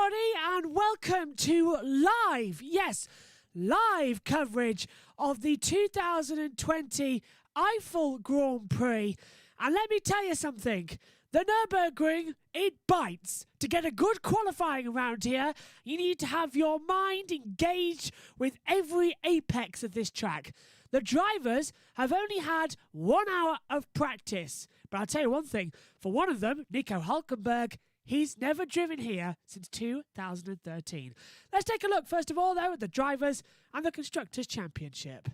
everybody, and welcome to live coverage of the 2020 Eifel Grand Prix. And let me tell you something, the Nurburgring, it bites. To get a good qualifying around here, you need to have your mind engaged with every apex of this track. The drivers have only had 1 hour of practice. But I'll tell you one thing, for one of them, Nico Hülkenberg, he's never driven here since 2013. Let's take a look, first of all, though, at the Drivers and the Constructors' Championship.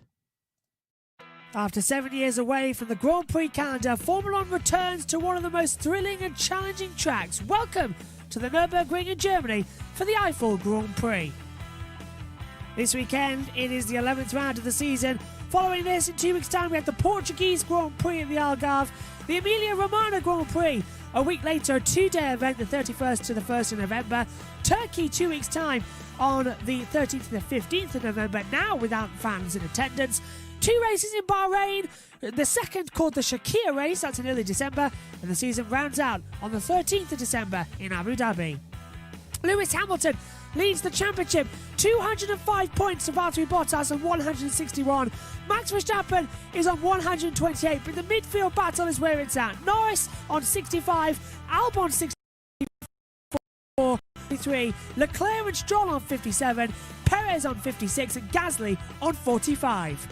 After 7 years away from the Grand Prix calendar, Formula 1 returns to one of the most thrilling and challenging tracks. Welcome to the Nurburgring in Germany for the Eifel Grand Prix. This weekend, it is the 11th round of the season. Following this, in 2 weeks' time, we have the Portuguese Grand Prix in the Algarve, the Emilia-Romagna Grand Prix. A week later, a two-day event, the 31st to the 1st of November. Turkey, 2 weeks' time, on the 13th and the 15th of November, now without fans in attendance. 2 races in Bahrain, the second called the Shakir race, that's in early December, and the season rounds out on the 13th of December in Abu Dhabi. Lewis Hamilton leads the championship, 205 points to Valtteri Bottas on 161. Max Verstappen is on 128, but the midfield battle is where it's at. Norris on 65, Albon 64, 53, Leclerc and Stroll on 57, Perez on 56, and Gasly on 45.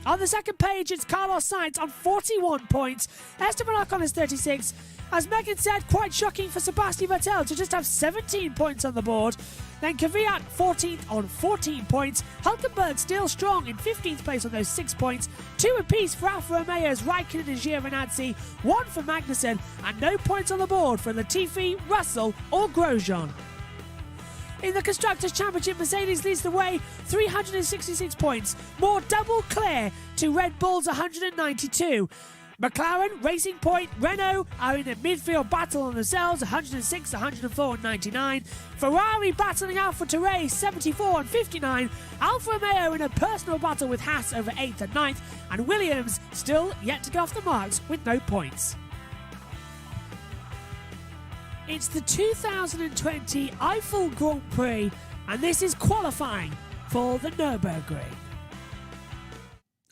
On the second page, it's Carlos Sainz on 41 points. Esteban Ocon is 36. As Megan said, quite shocking for Sebastian Vettel to just have 17 points on the board. Then Kvyat 14th on 14 points. Hülkenberg still strong in 15th place on those 6 points. 2 apiece for Alfa Romeo's Raikkonen and Giovinazzi. 1 for Magnussen, and no points on the board for Latifi, Russell or Grosjean. In the Constructors' Championship, Mercedes leads the way, 366 points. More double clear to Red Bull's 192. McLaren, Racing Point, Renault are in a midfield battle on themselves, 106, 104 and 99. Ferrari battling AlphaTauri, 74 and 59. Alfa Romeo in a personal battle with Haas over 8th and 9th. And Williams still yet to get off the marks with no points. It's the 2020 Eifel Grand Prix, and this is qualifying for the Nurburgring.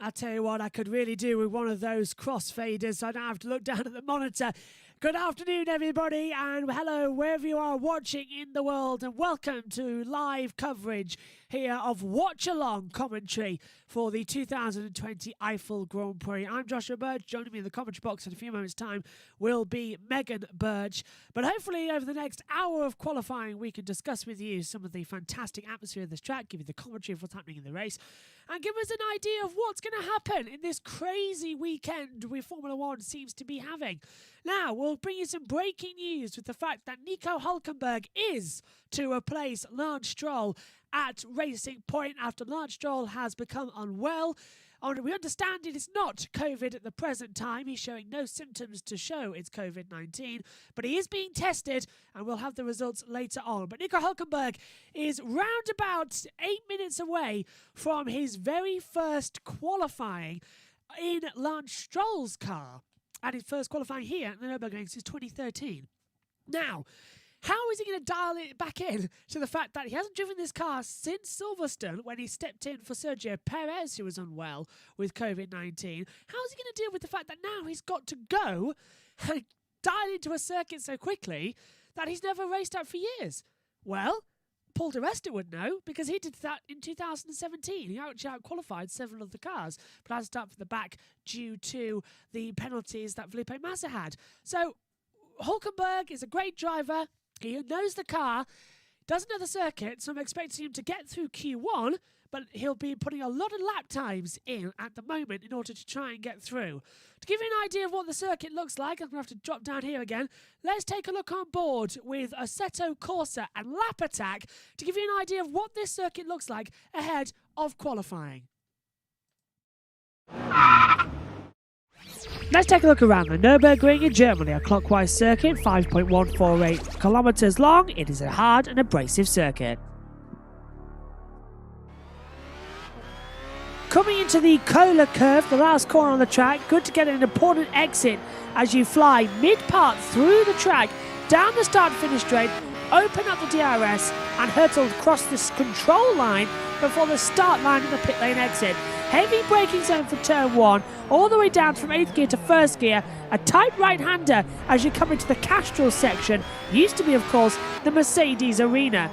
I'll tell you what, I could really do with one of those crossfaders, so I don't have to look down at the monitor. Good afternoon, everybody, and hello wherever you are watching in the world, and welcome to live coverage here of watch-along commentary for the 2020 Eifel Grand Prix. I'm Joshua Burch. Joining me in the commentary box in a few moments' time will be Megan Burch. But hopefully over the next hour of qualifying, we can discuss with you some of the fantastic atmosphere of this track, give you the commentary of what's happening in the race, and give us an idea of what's going to happen in this crazy weekend we Formula 1 seems to be having. Now, we'll bring you some breaking news with the fact that Nico Hülkenberg is to replace Lance Stroll at Racing Point after Lance Stroll has become unwell. We understand it is not COVID at the present time. He's showing no symptoms to show it's COVID-19, but he is being tested and we'll have the results later on. But Nico Hülkenberg is round about 8 minutes away from his very first qualifying in Lance Stroll's car, and his first qualifying here at the Nurburgring since 2013. Now, how is he going to dial it back in to the fact that he hasn't driven this car since Silverstone when he stepped in for Sergio Perez, who was unwell with COVID-19? How is he going to deal with the fact that now he's got to go and dial into a circuit so quickly that he's never raced at for years? Well, Paul di Resta would know, because he did that in 2017. He actually out-qualified several of the cars, but had to start from the back due to the penalties that Felipe Massa had. So Hülkenberg is a great driver. He knows the car, doesn't know the circuit, so I'm expecting him to get through Q1, but he'll be putting a lot of lap times in at the moment in order to try and get through. To give you an idea of what the circuit looks like, I'm going to have to drop down here again. Let's take a look on board with Assetto Corsa and Lap Attack to give you an idea of what this circuit looks like ahead of qualifying. Let's take a look around the Nurburgring in Germany, a clockwise circuit, 5.148 kilometers long. It is a hard and abrasive circuit. Coming into the Kohler curve, the last corner on the track, good to get an important exit as you fly mid-part through the track, down the start-finish straight, open up the DRS and hurtled across this control line before the start line of the pit lane exit. Heavy braking zone for turn 1, all the way down from 8th gear to 1st gear. A tight right-hander as you come into the Castrol section. Used to be, of course, the Mercedes arena.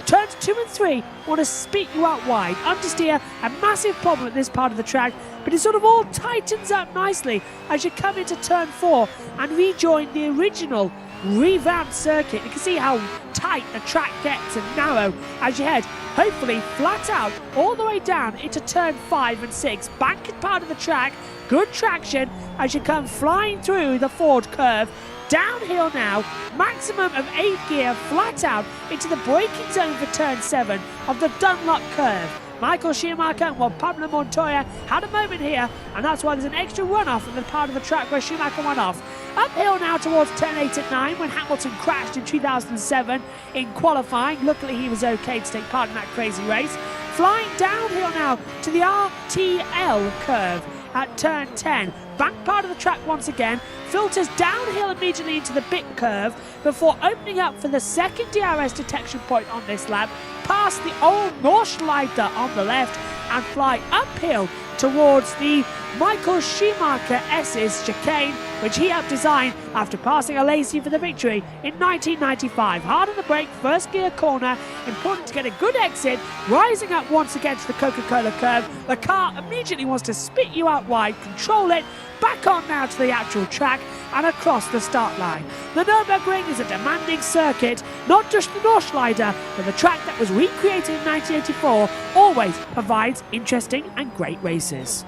Turns 2 and 3 want to spit you out wide. Understeer, a massive problem at this part of the track, but it sort of all tightens up nicely as you come into turn 4 and rejoin the original revamped circuit. You can see how tight the track gets and narrow as you head, hopefully flat out, all the way down into turn 5 and 6. Banked part of the track, good traction as you come flying through the Ford curve. Downhill now, maximum of 8th gear, flat out into the braking zone for turn 7 of the Dunlop curve. Michael Schumacher and Juan Pablo Montoya had a moment here, and that's why there's an extra runoff in the part of the track where Schumacher went off. Uphill now towards turn 8 and 9 when Hamilton crashed in 2007 in qualifying. Luckily he was okay to take part in that crazy race. Flying downhill now to the RTL curve at turn 10. Back part of the track once again, filters downhill immediately into the bit curve before opening up for the second DRS detection point on this lap, past the old Nordschleife on the left and fly uphill towards the Michael Schumacher S's chicane, which he helped design after passing a Lacey for the victory in 1995. Hard on the brake, first gear corner, important to get a good exit, rising up once again to the Coca-Cola curve. The car immediately wants to spit you out wide, control it, back on now to the actual track and across the start line. The Nurburgring is a demanding circuit, not just the Nordschleife, but the track that was recreated in 1984 always provides interesting and great races.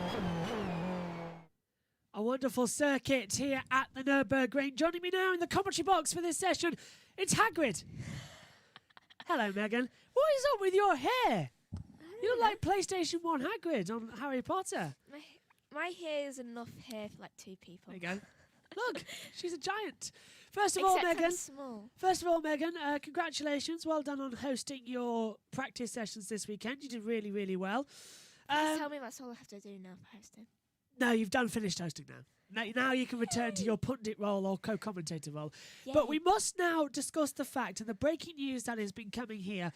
A wonderful circuit here at the Nurburgring. Joining me now in the commentary box for this session, it's Hagrid. Hello, Megan. What is up with your hair? You look like PlayStation 1 Hagrid on Harry Potter. My hair is enough hair for like 2 people. There you go. Look, she's a giant. First of all, Megan, congratulations. Well done on hosting your practice sessions this weekend. You did really, really well. Please tell me that's all I have to do now for hosting. No, you've done finished hosting now. Now you can return to your pundit role or co-commentator role. Yay. But we must now discuss the fact and the breaking news that has been coming here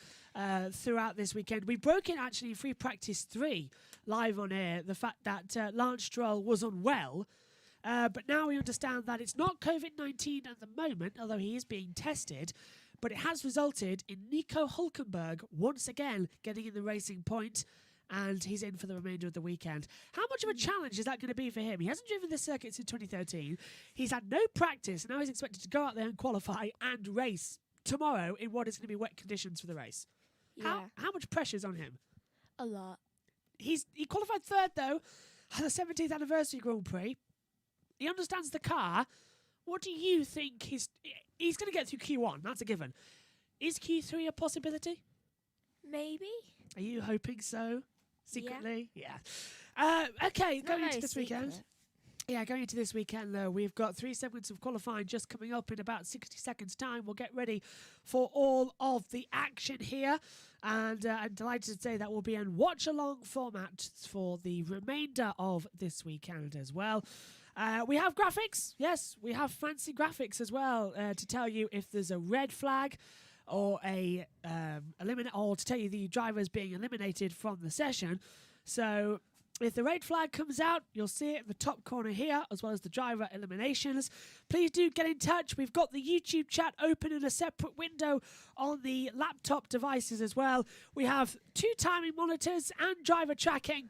throughout this weekend. We broke it actually in free practice 3 live on air, the fact that Lance Stroll was unwell. But now we understand that it's not COVID-19 at the moment, although he is being tested. But it has resulted in Nico Hülkenberg once again getting in the racing point. And he's in for the remainder of the weekend. How much of a challenge is that going to be for him? He hasn't driven this circuit since 2013. He's had no practice, and now he's expected to go out there and qualify and race tomorrow in what is going to be wet conditions for the race. Yeah. How much pressure's on him? A lot. He qualified 3rd, though, at the 17th anniversary Grand Prix. He understands the car. What do you think he's going to get through Q1? That's a given. Is Q3 a possibility? Maybe. Are you hoping so? Secretly? Yeah. Okay, Not going into very this secret. weekend. Yeah, going into this weekend, though, we've got 3 segments of qualifying just coming up in about 60 seconds' time. We'll get ready for all of the action here. And I'm delighted to say that will be a watch-along format for the remainder of this weekend as well. We have graphics. Yes, we have fancy graphics as well to tell you if there's a red flag or or to tell you the driver is being eliminated from the session. So if the red flag comes out, you'll see it in the top corner here, as well as the driver eliminations. Please do get in touch. We've got the YouTube chat open in a separate window on the laptop devices as well. We have 2 timing monitors and driver tracking,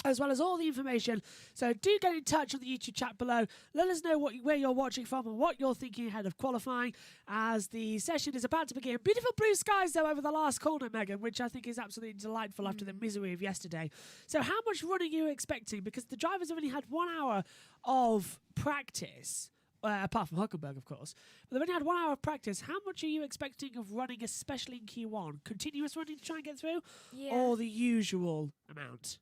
as well as all the information. So do get in touch on the YouTube chat below. Let us know where you're watching from and what you're thinking ahead of qualifying as the session is about to begin. Beautiful blue skies, though, over the last corner, Megan, which I think is absolutely delightful after the misery of yesterday. So how much running are you expecting? Because the drivers have only had 1 hour of practice, apart from Hülkenberg, of course. But they've only had 1 hour of practice. How much are you expecting of running, especially in Q1? Continuous running to try and get through? Yeah. Or the usual amount?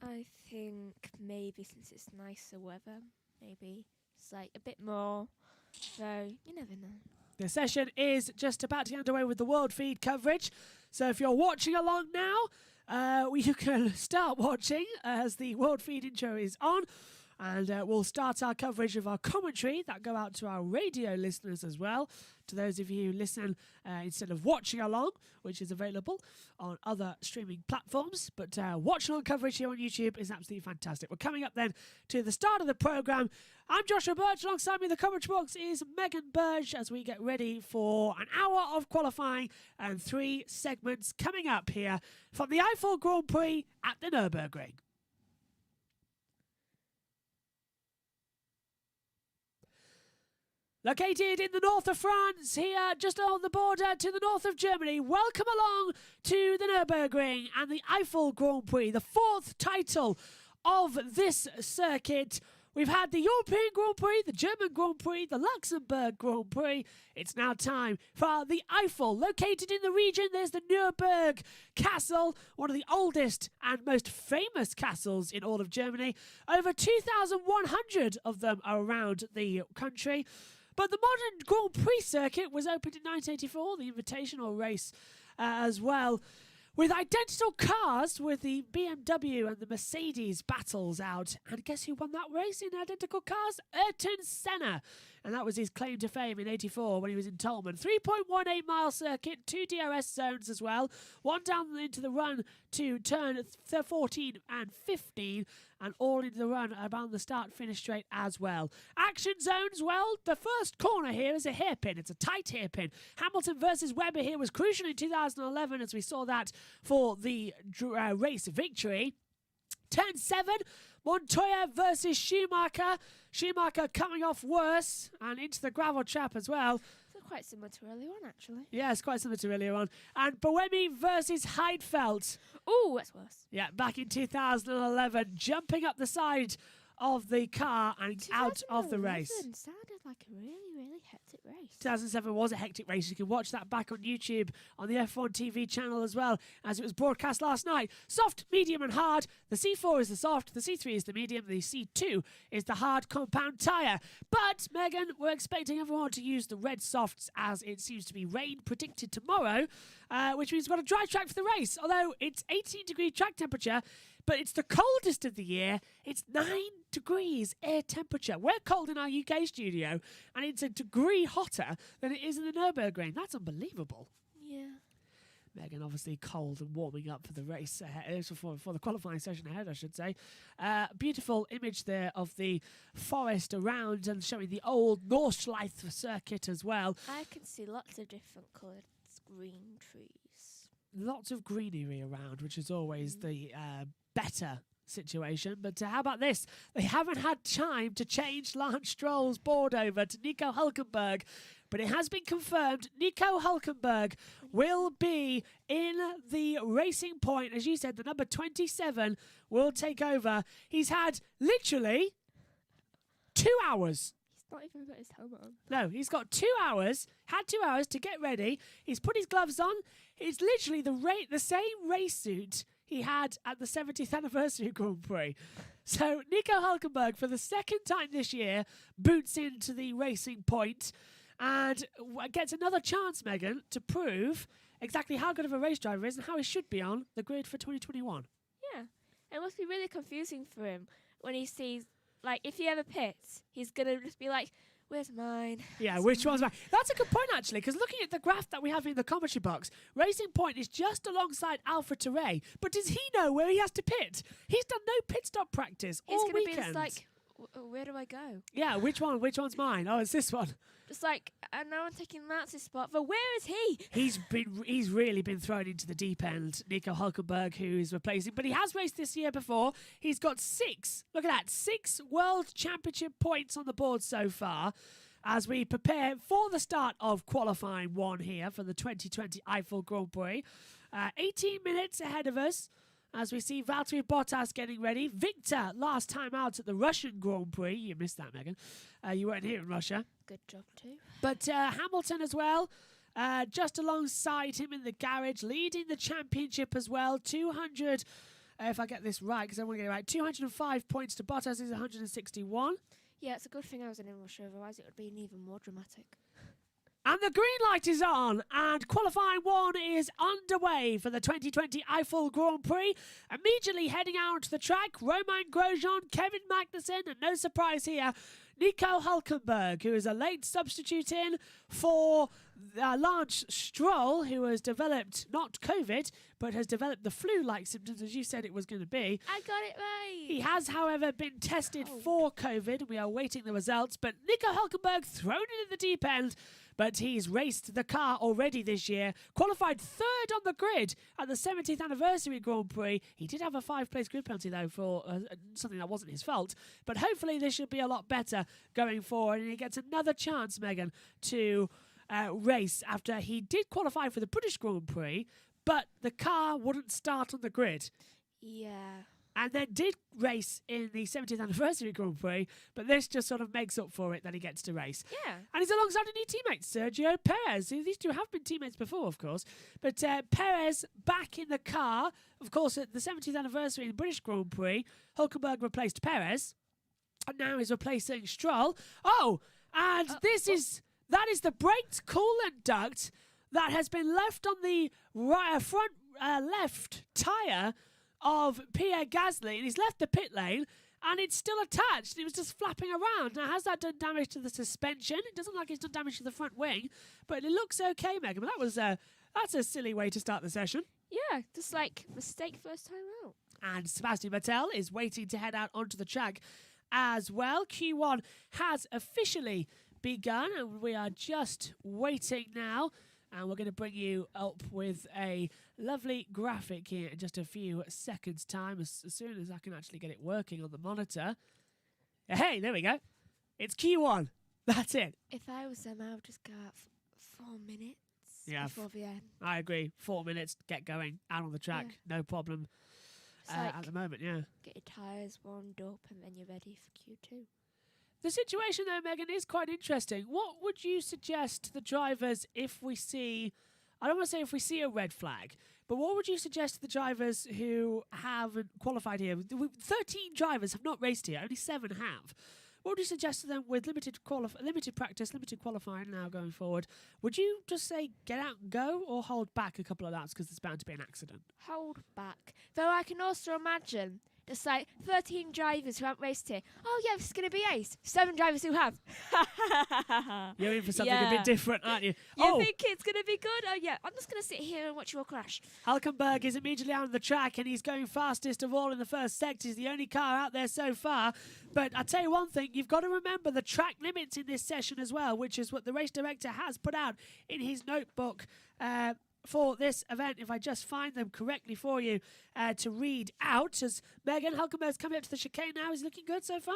I think maybe since it's nicer weather, maybe it's like a bit more. So you never know. The session is just about to get underway with the World Feed coverage. So if you're watching along now, you can start watching as the World Feed intro is on. And we'll start our coverage of our commentary that go out to our radio listeners as well. To those of you who listen instead of watching along, which is available on other streaming platforms. But watching along coverage here on YouTube is absolutely fantastic. We're coming up then to the start of the programme. I'm Joshua Burch. Alongside me in the commentary box is Megan Burch as we get ready for an hour of qualifying and 3 segments coming up here from the Eifel Grand Prix at the Nurburgring. Located in the north of France, here just on the border to the north of Germany, welcome along to the Nurburgring and the Eifel Grand Prix, the 4th title of this circuit. We've had the European Grand Prix, the German Grand Prix, the Luxembourg Grand Prix. It's now time for the Eifel. Located in the region, there's the Nurburg Castle, one of the oldest and most famous castles in all of Germany. Over 2,100 of them are around the country. But the modern Grand Prix circuit was opened in 1984, the invitational race as well, with identical cars with the BMW and the Mercedes battles out. And guess who won that race in identical cars? Ayrton Senna. And that was his claim to fame in 84 when he was in Tolman. 3.18 mile circuit, 2 DRS zones as well. One down into the run to turn 14 and 15. And all into the run around the start-finish straight as well. Action zones, well, the first corner here is a hairpin. It's a tight hairpin. Hamilton versus Webber here was crucial in 2011 as we saw that for the race victory. Turn 7, Montoya versus Schumacher. Schumacher coming off worse and into the gravel trap as well. So quite similar to earlier on, actually. Yeah, it's quite similar to earlier on. And Boemi versus Heidfeld. Oh, that's worse. Yeah, back in 2011, jumping up the side of the car and out of the race. 2011 sounded like a really, really hectic race. 2007 was a hectic race. You can watch that back on YouTube on the F1 TV channel as well, as it was broadcast last night. Soft, medium and hard. The C4 is the soft, the C3 is the medium, the C2 is the hard compound tyre. But, Megan, we're expecting everyone to use the red softs as it seems to be rain predicted tomorrow, which means we've got a dry track for the race. Although it's 18-degree track temperature, but it's the coldest of the year. It's 9 degrees air temperature. We're cold in our UK studio, and it's a degree hotter than it is in the Nurburgring. That's unbelievable. Yeah. Megan obviously cold and warming up for the race, for the qualifying session ahead, I should say. Beautiful image there of the forest around and showing the old Nordschleife circuit as well. I can see lots of different coloured green trees. Lots of greenery around, which is always the better situation. But how about this? They haven't had time to change Lance Stroll's board over to Nico Hülkenberg, but it has been confirmed Nico Hülkenberg will be in the Racing Point. As you said, the number 27 will take over. He's had literally 2 hours. He's not even got his helmet on. No, he's got 2 hours, had 2 hours to get ready. He's put his gloves on. It's literally the same race suit he had at the 70th anniversary Grand Prix. So Nico Hülkenberg, for the second time this year, boots into the Racing Point and gets another chance, Megan, to prove exactly how good of a race driver he is and how he should be on the grid for 2021. Yeah. It must be really confusing for him when he sees, like, if he ever pits, he's going to just be like, where's mine? Yeah, which one's mine? That's a good point, actually, because looking at the graph that we have in the commentary box, Racing Point is just alongside Alpha Touray. But does he know where he has to pit? He's done no pit stop practice all weekend. He's going to be just like, where do I go? Yeah, which one? Which one's mine? Oh, it's this one. Just like, and now I'm taking Lance's spot, but where is he? He's really been thrown into the deep end, Nico Hülkenberg, who is replacing. But he has raced this year before. He's got 6, look at that, 6 World Championship points on the board so far as we prepare for the start of qualifying 1 here for the 2020 Eifel Grand Prix. 18 minutes ahead of us as we see Valtteri Bottas getting ready. Victor, last time out at the Russian Grand Prix. You missed that, Megan. You weren't here in Russia. Good job too. But Hamilton as well, just alongside him in the garage, leading the championship as well. 200, if I get this right, because I want to get it right, 205 points to Bottas is 161. Yeah, it's a good thing I was in Russia, otherwise it would be even more dramatic. And the green light is on, and qualifying one is underway for the 2020 Eifel Grand Prix. Immediately heading out onto the track, Romain Grosjean, Kevin Magnussen, and no surprise here, Nico Hülkenberg, who is a late substitute in for Lance Stroll, who has developed not COVID, but has developed the flu-like symptoms, as you said it was going to be. I got it right. He has, however, been tested for COVID. We are waiting the results, but Nico Hülkenberg thrown into the deep end. But he's raced the car already this year, qualified third on the grid at the 70th anniversary Grand Prix. He did have a 5-place grid penalty, though, for something that wasn't his fault. But hopefully this should be a lot better going forward, and he gets another chance, Megan, to race after he did qualify for the British Grand Prix, but the car wouldn't start on the grid. Yeah. And then did race in the 70th anniversary Grand Prix, but this just sort of makes up for it that he gets to race. Yeah. And he's alongside a new teammate, Sergio Perez. These two have been teammates before, of course. But Perez back in the car. Of course, at the 70th anniversary in the British Grand Prix, Hülkenberg replaced Perez. And now he's replacing Stroll. Oh, and that is the braked coolant duct that has been left on the front left tyre of Pierre Gasly, and he's left the pit lane, and it's still attached. It was just flapping around. Now, has that done damage to the suspension? It doesn't look like it's done damage to the front wing, but it looks okay, Megan. But that's a silly way to start the session. Yeah, just like mistake first time out. And Sebastian Vettel is waiting to head out onto the track as well. Q1 has officially begun, and we are just waiting now. And we're going to bring you up with a lovely graphic here in just a few seconds' time, as soon as I can actually get it working on the monitor. Hey, there we go. It's Q1. That's it. If I was them, I would just go out for 4 minutes before the end. I agree. 4 minutes, get going, out on the track, no problem at the moment, yeah. Get your tyres warmed up and then you're ready for Q2. The situation, though, Megan, is quite interesting. What would you suggest to the drivers if we see, I don't want to say if we see a red flag, but what would you suggest to the drivers who haven't qualified here? 13 drivers have not raced here, only 7 have. What would you suggest to them with limited practice, limited qualifying now going forward? Would you just say get out and go, or hold back a couple of laps because there's bound to be an accident? Hold back. Though I can also imagine there's like 13 drivers who haven't raced here. Oh, yeah, this is going to be ace. 7 drivers who have. You're in for something a bit different, aren't you? You think it's going to be good? Oh, yeah. I'm just going to sit here and watch you all crash. Hülkenberg is immediately out on the track, and he's going fastest of all in the first sector. He's the only car out there so far. But I'll tell you one thing, you've got to remember the track limits in this session as well, which is what the race director has put out in his notebook for this event, if I just find them correctly for you to read out. As Megan Hülkenberg's coming up to the chicane now. Is looking good so far?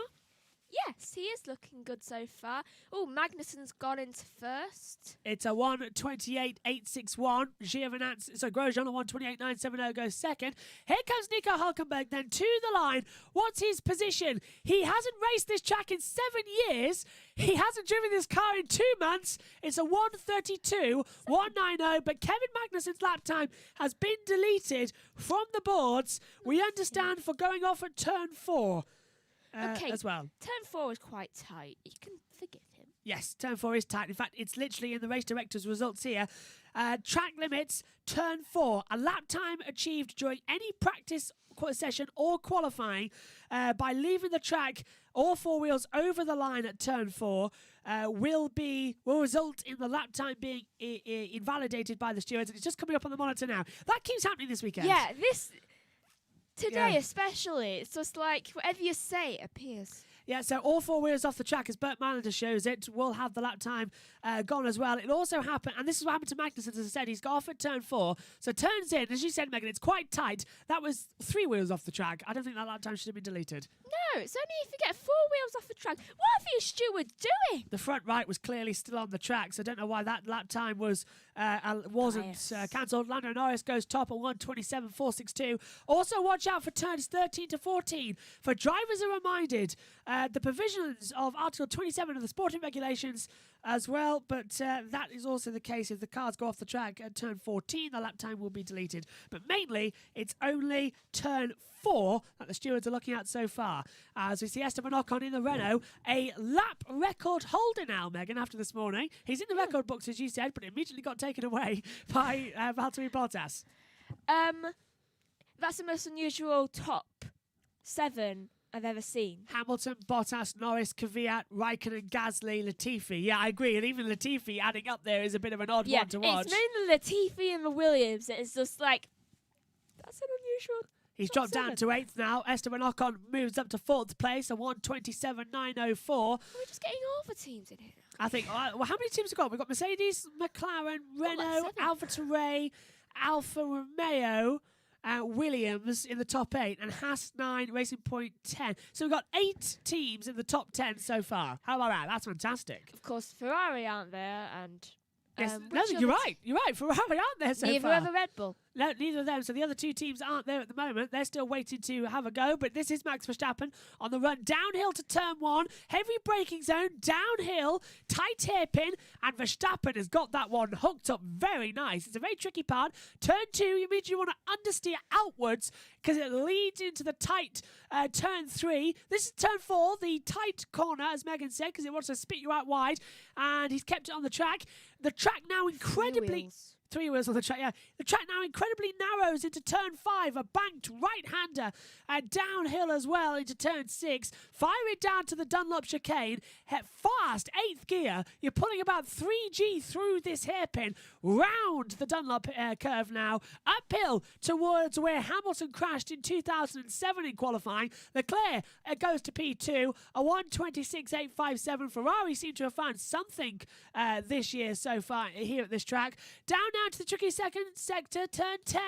Yes, he is looking good so far. Oh, Magnussen's gone into first. It's a 1:28.861. Grosjean a 1:28.970 goes second. Here comes Nico Hülkenberg then to the line. What's his position? He hasn't raced this track in 7 years. He hasn't driven this car in 2 months. It's a 1:32.190, but Kevin Magnussen's lap time has been deleted from the boards. We understand for going off at turn 4. As well. Turn 4 is quite tight. You can forgive him. Yes, turn 4 is tight. In fact, it's literally in the race director's results here. Track limits, turn 4. A lap time achieved during any practice session or qualifying by leaving the track, all 4 wheels over the line at turn 4 will result in the lap time being invalidated by the stewards. And it's just coming up on the monitor now. That keeps happening this weekend. Yeah, Today especially, it's just like whatever you say appears. Yeah, so all 4 wheels off the track, as Bert Mylander shows it, will have the lap time gone as well. It also happened, and this is what happened to Magnussen, as I said, he's got off at turn 4. So turns in, as you said, Megan, it's quite tight. That was 3 wheels off the track. I don't think that lap time should have been deleted. No, it's only if you get 4 wheels off the track. What are these stewards doing? The front right was clearly still on the track, so I don't know why that lap time wasn't cancelled. Lando Norris goes top at 1:27.462. Also, watch out for turns 13 to 14. For drivers are reminded, the provisions of Article 27 of the sporting regulations as well. But that is also the case if the cars go off the track at turn 14, the lap time will be deleted. But mainly, it's only turn 4 that the stewards are looking at so far. As we see Esteban Ocon in the Renault, a lap record holder now, Megan, after this morning. He's in the record books, as you said, but immediately got taken away by Valtteri Bottas. That's the most unusual top 7 I've ever seen. Hamilton, Bottas, Norris, Kvyat, Raikkonen, Gasly, Latifi. Yeah, I agree. And even Latifi adding up there is a bit of an odd one to watch. It's mainly Latifi and the Williams. It's just like, that's an unusual. He's dropped down to 8th now. Esteban Ocon moves up to 4th place, a 1:27.904. We're just getting all the teams in here. I think, well, how many teams have we got? We've got Mercedes, McLaren, Renault, AlphaTauri, Alfa Romeo, Williams in the top 8, and Haas 9, Racing Point 10. So we've got 8 teams in the top 10 so far. How about that? That's fantastic. Of course, Ferrari aren't there, and yes, no, you're right. You're right. Ferrari aren't there so neither far. of the Red Bull. No, neither of them. So the other 2 teams aren't there at the moment. They're still waiting to have a go. But this is Max Verstappen on the run downhill to turn 1. Heavy braking zone, downhill, tight hairpin. And Verstappen has got that one hooked up very nice. It's a very tricky part. Turn 2, you immediately want to understeer outwards because it leads into the tight turn 3. This is turn 4, the tight corner, as Megan said, because it wants to spit you out wide. And he's kept it on the track. The track now incredibly... 3 wheels on the track, yeah. The track now incredibly narrows into turn 5, a banked right-hander, and downhill as well into turn 6. Fire it down to the Dunlop chicane, head fast, 8th gear. You're pulling about 3G through this hairpin, round the Dunlop curve now, uphill towards where Hamilton crashed in 2007 in qualifying. Leclerc goes to P2, a 1:26.857. Ferrari seem to have found something this year so far here at this track. Down now to the tricky second sector, turn 10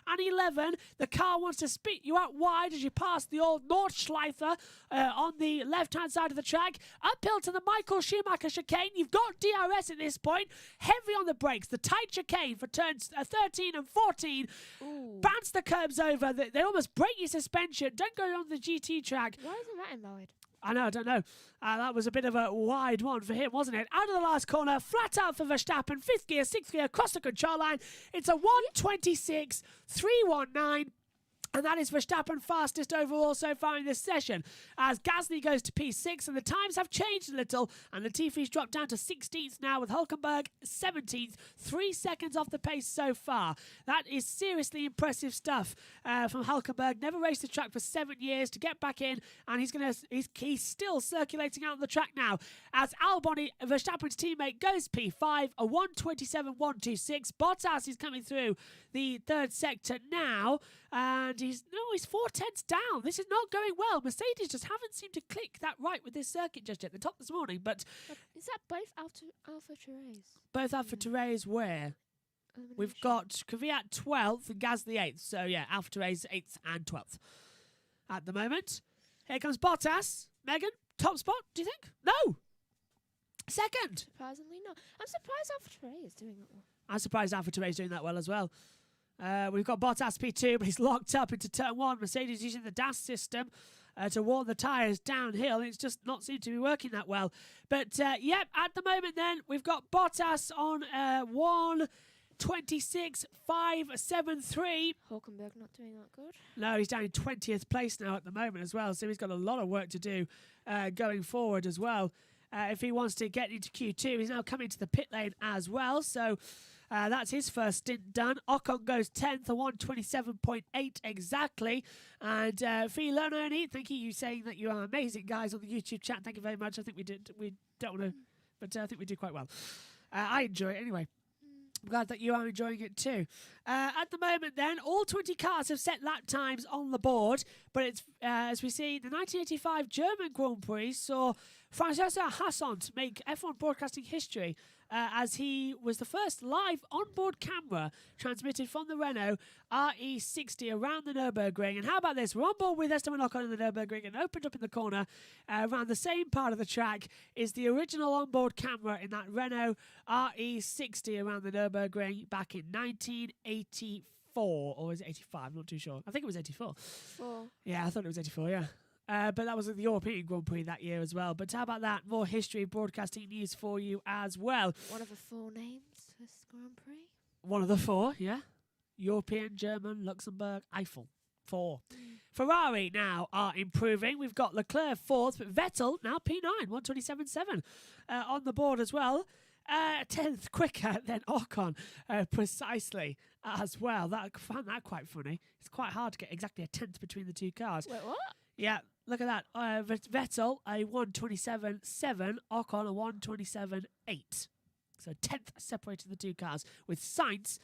and 11. The car wants to spit you out wide as you pass the old Nordschleife on the left-hand side of the track. Uphill to the Michael Schumacher chicane. You've got DRS at this point. Heavy on the brakes. The tight chicane for turns 13 and 14. Ooh. Bounce the curbs over. They almost break your suspension. Don't go on the GT track. Why isn't that invalid? I don't know. That was a bit of a wide one for him, wasn't it? Out of the last corner, flat out for Verstappen, 5th gear, 6th gear, across the control line. It's a 1:26.319. And that is Verstappen fastest overall so far in this session, as Gasly goes to P6, and the times have changed a little, and Latifi's dropped down to 16th now, with Hülkenberg 17th, 3 seconds off the pace so far. That is seriously impressive stuff from Hülkenberg. Never raced the track for 7 years to get back in, and he's still circulating out on the track now, as Albon, Verstappen's teammate, goes P5, a 1:27.126. Bottas is coming through the 3rd sector now, and he's 4/10 down. This is not going well. Mercedes just haven't seemed to click that right with this circuit just yet. They're top this morning, but is that both AlphaTauris? Both AlphaTauris where? We've got Kvyat 12th and Gasly 8th. So yeah, AlphaTauris 8th and 12th at the moment. Here comes Bottas. Megan, top spot, do you think? No! Second! Surprisingly not. I'm surprised AlphaTauris is doing that well. I'm surprised AlphaTauris is doing that well as well. We've got Bottas P2, but he's locked up into turn 1. Mercedes using the DAS system to warm the tyres downhill. It's just not seemed to be working that well. But, yep, at the moment then, we've got Bottas on 1:26.573. Hülkenberg not doing that good. No, he's down in 20th place now at the moment as well. So he's got a lot of work to do going forward as well. If he wants to get into Q2, he's now coming to the pit lane as well. So... that's his first stint done. Ocon goes 10th, a 1:27.8 exactly. And Filononi, thank you saying that you are amazing, guys, on the YouTube chat. Thank you very much. I think we don't want to, but I think we do quite well. I enjoy it anyway. I'm glad that you are enjoying it too. At the moment then, all 20 cars have set lap times on the board, but it's as we see, the 1985 German Grand Prix saw Francesco Hassant make F1 broadcasting history as he was the first live onboard camera transmitted from the Renault RE60 around the Nurburgring. And how about this? We're on board with Esteban Ocon in the Nurburgring, and opened up in the corner around the same part of the track is the original onboard camera in that Renault RE60 around the Nurburgring back in 1984. Or was it 85? I'm not too sure. I think it was 84. Four. Yeah, I thought it was 84, yeah. But that was at the European Grand Prix that year as well. But how about that? More history broadcasting news for you as well. One of the 4 names for this Grand Prix? One of the 4, yeah. European, German, Luxembourg, Eifel. 4. Ferrari now are improving. We've got Leclerc 4th, but Vettel now P9, 127.7 on the board as well. 10th quicker than Ocon, precisely as well. I found that quite funny. It's quite hard to get exactly a 10th between the 2 cars. Wait, what? Yeah, look at that. Vettel, a 127.7, Ocon, a 127.8. So 10th separated the 2 cars, with Sainz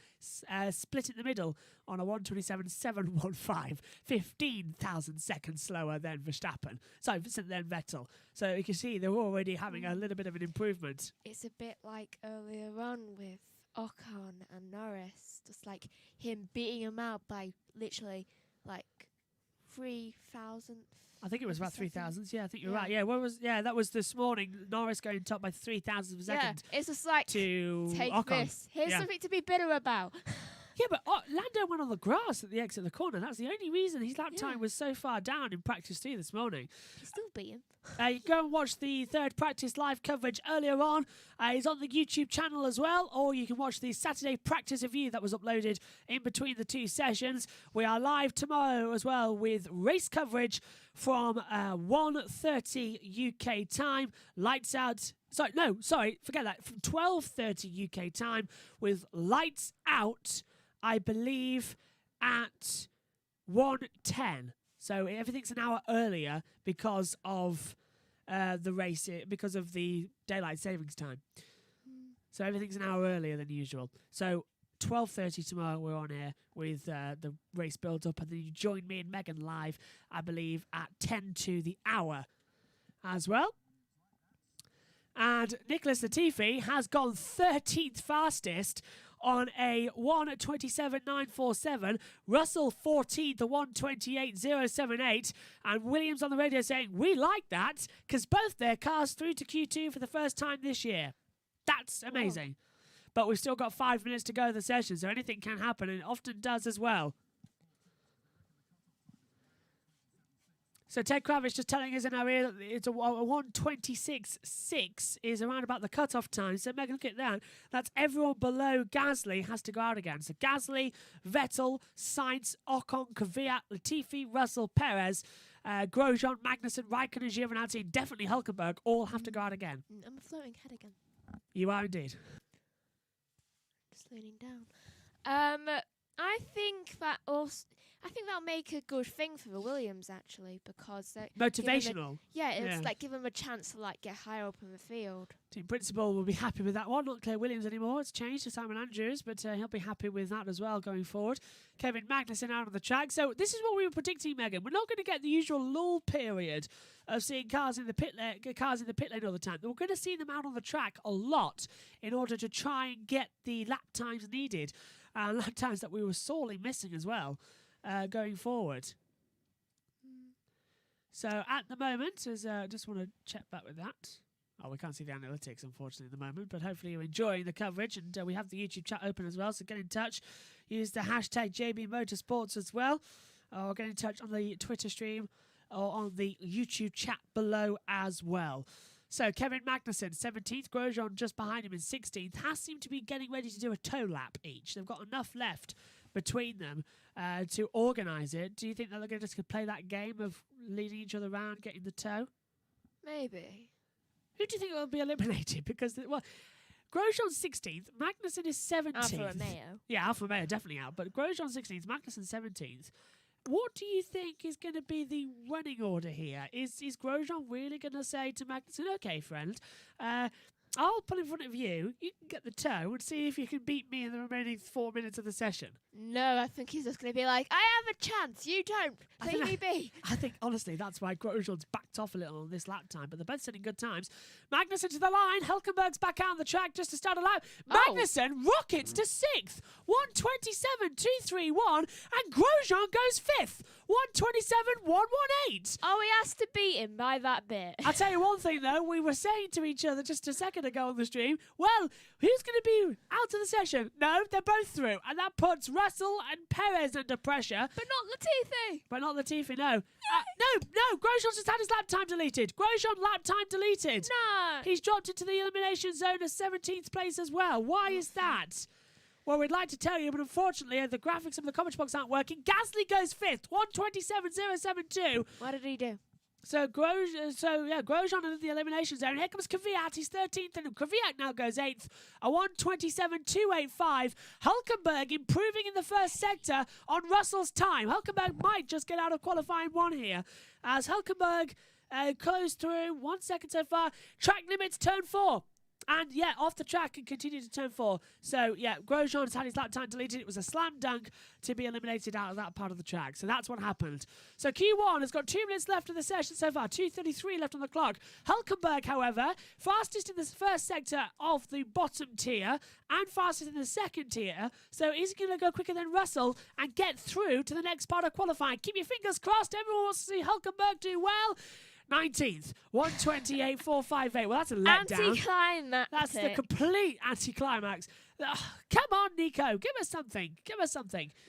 split in the middle on a 127.715, 15,000 seconds slower than Verstappen. Sorry, then Vettel. So you can see they're already having a little bit of an improvement. It's a bit like earlier on with Ocon and Norris, just like him beating him out by literally like 3,000. I think it was about 3,000. Yeah, I think you're right. Yeah, that was this morning. Norris going top by 3,000 seconds. Yeah, it's just like, to take Ocon. this. Here's something to be bitter about. Yeah, but Lando went on the grass at the exit of the corner. That's the only reason his lap time was so far down in practice 2 this morning. He still beat him. You can go and watch the third practice live coverage earlier on. It's on the YouTube channel as well, or you can watch the Saturday practice review that was uploaded in between the 2 sessions. We are live tomorrow as well with race coverage from 1:30 UK time. Lights out. Forget that. From 12:30 UK time with lights out, I believe, at 1:10. So everything's an hour earlier because of the race, because of the daylight savings time. So everything's an hour earlier than usual. So 12:30 tomorrow we're on air with the race build-up, and then you join me and Megan live, I believe, at 10 to the hour as well. And Nicholas Latifi has gone 13th fastest on a 1:27.947. Russell 14th, the 1:28.078. And Williams on the radio saying, we like that, because both their cars through to Q2 for the first time this year. That's amazing. But we've still got 5 minutes to go of the session, so anything can happen, and it often does as well. So Ted Kravitz just telling us in our ear that it's a 1:26.6 is around about the cut-off time. So Megan, look at that. That's everyone below Gasly has to go out again. So Gasly, Vettel, Sainz, Ocon, Kvyat, Latifi, Russell, Perez, Grosjean, Magnussen, Raikkonen, Giovinazzi, and definitely Hülkenberg all have to go out again. I'm a floating head again. You are indeed. Just leaning down. I think that'll make a good thing for the Williams, actually, because motivational. It's like give them a chance to like get higher up in the field. Team principal will be happy with that one. Not Claire Williams anymore. It's changed to Simon Andrews, but he'll be happy with that as well going forward. Kevin Magnussen out on the track. So this is what we were predicting, Megan. We're not going to get the usual lull period of seeing cars in the pit lane all the time. We're going to see them out on the track a lot in order to try and get the lap times needed. Lap times that we were sorely missing as well going forward. So at the moment, just want to check back with that. Oh, we can't see the analytics, unfortunately, at the moment, but hopefully you're enjoying the coverage, and we have the YouTube chat open as well, so get in touch. Use the hashtag JB Motorsports as well, or get in touch on the Twitter stream or on the YouTube chat below as well. So Kevin Magnussen, 17th, Grosjean just behind him in 16th, has seemed to be getting ready to do a toe lap each. They've got enough left between them to organise it. Do you think that they're going to just play that game of leading each other around, getting the toe? Maybe. Who do you think will be eliminated? Because, Grosjean's 16th, Magnussen is 17th. Alfa Romeo. Yeah, Alfa Romeo definitely out, but Grosjean 16th, Magnussen 17th. What do you think is going to be the running order here? Is Grosjean really going to say to Magnussen, okay, friend, I'll pull in front of you, you can get the toe and see if you can beat me in the remaining 4 minutes of the session? No, I think he's just going to be like, I have a chance, you don't. Leave me be. I think, honestly, that's why Grosjean's backed off a little on this lap time, but they're both setting good times. Magnussen to the line, Hülkenberg's back out on the track just to start a lap. Magnussen rockets to 6th, 1:27.231, and Grosjean goes 5th, 1:27.118. Oh, he has to beat him by that bit. I'll tell you one thing, though. We were saying to each other just a second ago on the stream, well, who's going to be out of the session? No, they're both through. And that puts Russell and Perez under pressure. But not Latifi. But not Latifi, no. No, Grosjean's just had his lap time deleted. Grosjean lap time deleted. No. He's dropped into the elimination zone as 17th place as well. Why is that? Well, we'd like to tell you, but unfortunately, the graphics of the comment box aren't working. Gasly goes 5th, 1:27.072. What did he do? So Grosjean into the elimination zone. Here comes Kvyat. He's 13th, and Kvyat now goes 8th. A 1:27.285. Hulkenberg improving in the first sector on Russell's time. Hulkenberg might just get out of qualifying 1 here, as Hulkenberg goes through 1 second so far. Track limits turn 4. And, off the track and continue to turn 4. So, Grosjean's had his lap time deleted. It was a slam dunk to be eliminated out of that part of the track. So that's what happened. So Q1 has got 2 minutes left of the session so far. 2:33 left on the clock. Hulkenberg, however, fastest in the first sector of the bottom tier and fastest in the second tier. So is he going to go quicker than Russell and get through to the next part of qualifying? Keep your fingers crossed. Everyone wants to see Hulkenberg do well. 19th, 1:28.458. Well, that's a letdown. Anticlimactic. That's the complete anticlimax. Come on, Nico. Give us something.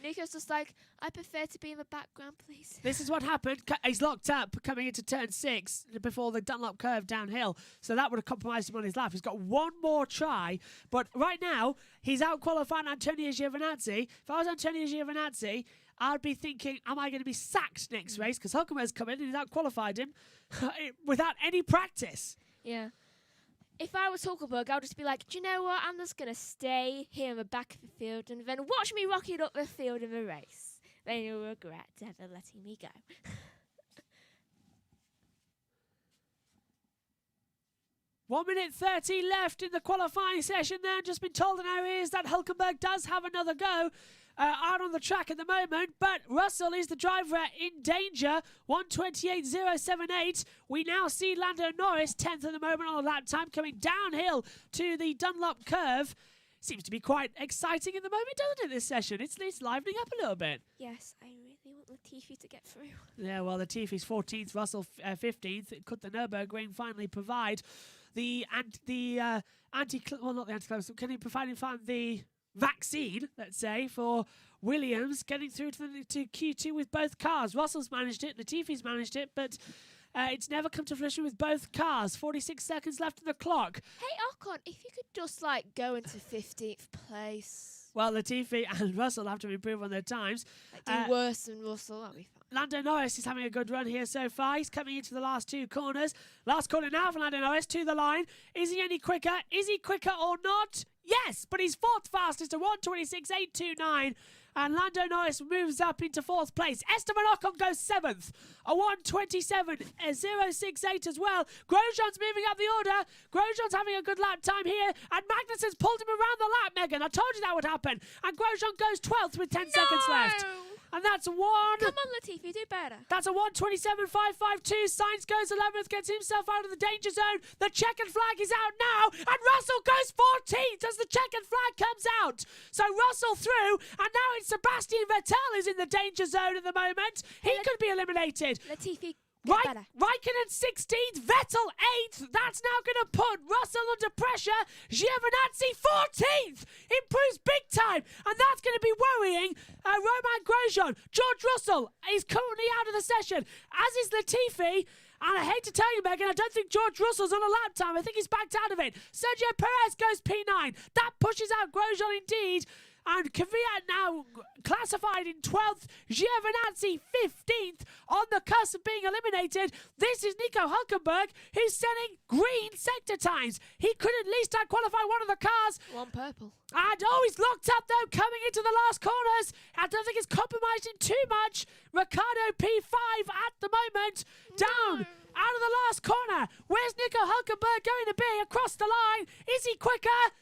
Nico's just like, I prefer to be in the background, please. This is what happened. He's locked up coming into turn 6 before the Dunlop curve downhill. So that would have compromised him on his lap. He's got one more try. But right now, he's out-qualifying Antonio Giovinazzi. If I was Antonio Giovinazzi, I'd be thinking, am I going to be sacked next race? Because Hulkenberg's come in and he's out-qualified him without any practice. Yeah. If I was Hulkenberg, I would just be like, do you know what? I'm just going to stay here in the back of the field and then watch me rocket up the field in the race. Then you'll regret ever letting me go. 1:30 left in the qualifying session there. Just been told in our ears that Hulkenberg does have another go out on the track at the moment, but Russell is the driver in danger. 1:28.078. We now see Lando Norris 10th at the moment on the lap time, coming downhill to the Dunlop curve. Seems to be quite exciting at the moment, doesn't it, this session? It's livening up a little bit. Yes, I really want Latifi to get through. Yeah, well, Latifi's 14th, Russell 15th. Could the Nurburgring finally provide not the anti-climax, can he provide the vaccine, let's say, for Williams getting through to Q2 with both cars? Russell's managed it, Latifi's managed it, but it's never come to fruition with both cars. 46 seconds left on the clock. Hey, Ocon, if you could just, go into 15th place. Well, Latifi and Russell have to improve on their times. Do worse than Russell, that'll be fine. Lando Norris is having a good run here so far. He's coming into the last 2 corners. Last corner now for Lando Norris to the line. Is he any quicker? Is he quicker or not? Yes, but he's 4th fastest at 1:26.829. And Lando Norris moves up into 4th place. Esteban Ocon goes 7th. A 1:27.068 as well. Grosjean's moving up the order. Grosjean's having a good lap time here. And Magnussen's pulled him around the lap, Megan. I told you that would happen. And Grosjean goes 12th with 10 seconds left. And that's one. Come on, Latifi, do better. That's a 1:27.552. Sainz goes 11th, gets himself out of the danger zone. The checkered flag is out now. And Russell goes 14th as the checkered flag comes out. So Russell through. And now it's Sebastian Vettel is in the danger zone at the moment. He could be eliminated. Latifi, Raikkonen 16th, Vettel 8th. That's now going to put Russell under pressure. Giovinazzi 14th. Improves big time. And that's going to be worrying Romain Grosjean. George Russell is currently out of the session, as is Latifi. And I hate to tell you, Megan, I don't think George Russell's on a lap time. I think he's backed out of it. Sergio Perez goes P9. That pushes out Grosjean indeed. And Kvyat now classified in 12th. Giovinazzi 15th, on the cusp of being eliminated. This is Nico Hulkenberg, who's setting green sector times. He could at least qualify one of the cars. One purple. And he's locked up though, coming into the last corners. I don't think it's compromised him too much. Ricardo P5 at the moment. Down. Out of the last corner. Where's Nico Hulkenberg going to be across the line? Is he quicker?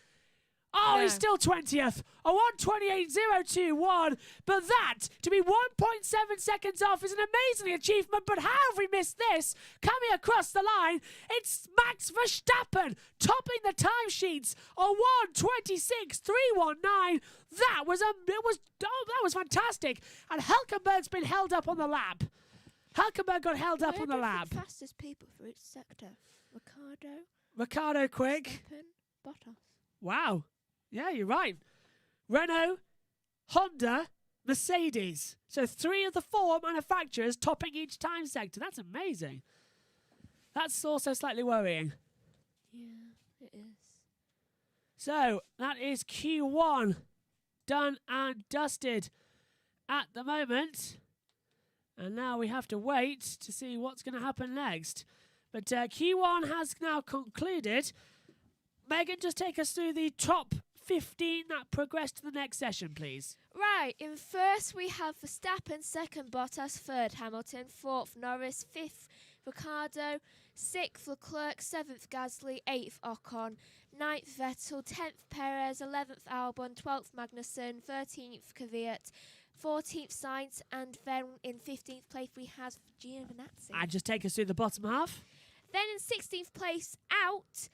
Oh, No. he's still 20th. A 1:28.021. But that, to be 1.7 seconds off, is an amazing achievement. But how have we missed this? Coming across the line, it's Max Verstappen topping the timesheets. A 1:26.319. That was fantastic. And Hülkenberg's been held up on the lap. Hülkenberg got held up on the lap. The fastest people for each sector. Ricardo quick. Verstappen, Bottas. Wow. Yeah, you're right. Renault, Honda, Mercedes. So 3 of the 4 manufacturers topping each time sector. That's amazing. That's also slightly worrying. Yeah, it is. So that is Q1 done and dusted at the moment. And now we have to wait to see what's going to happen next. But Q1 has now concluded. Megan, just take us through the top 15 that progressed to the next session, please. Right, in first we have Verstappen, second Bottas, third Hamilton, fourth Norris, fifth Ricciardo, sixth Leclerc, seventh Gasly, eighth Ocon, ninth Vettel, 10th Perez, 11th Albon, 12th Magnussen, 13th Kvyat, 14th Sainz, and then in 15th place we have Giovinazzi. And just take us through the bottom half. Then in 16th place out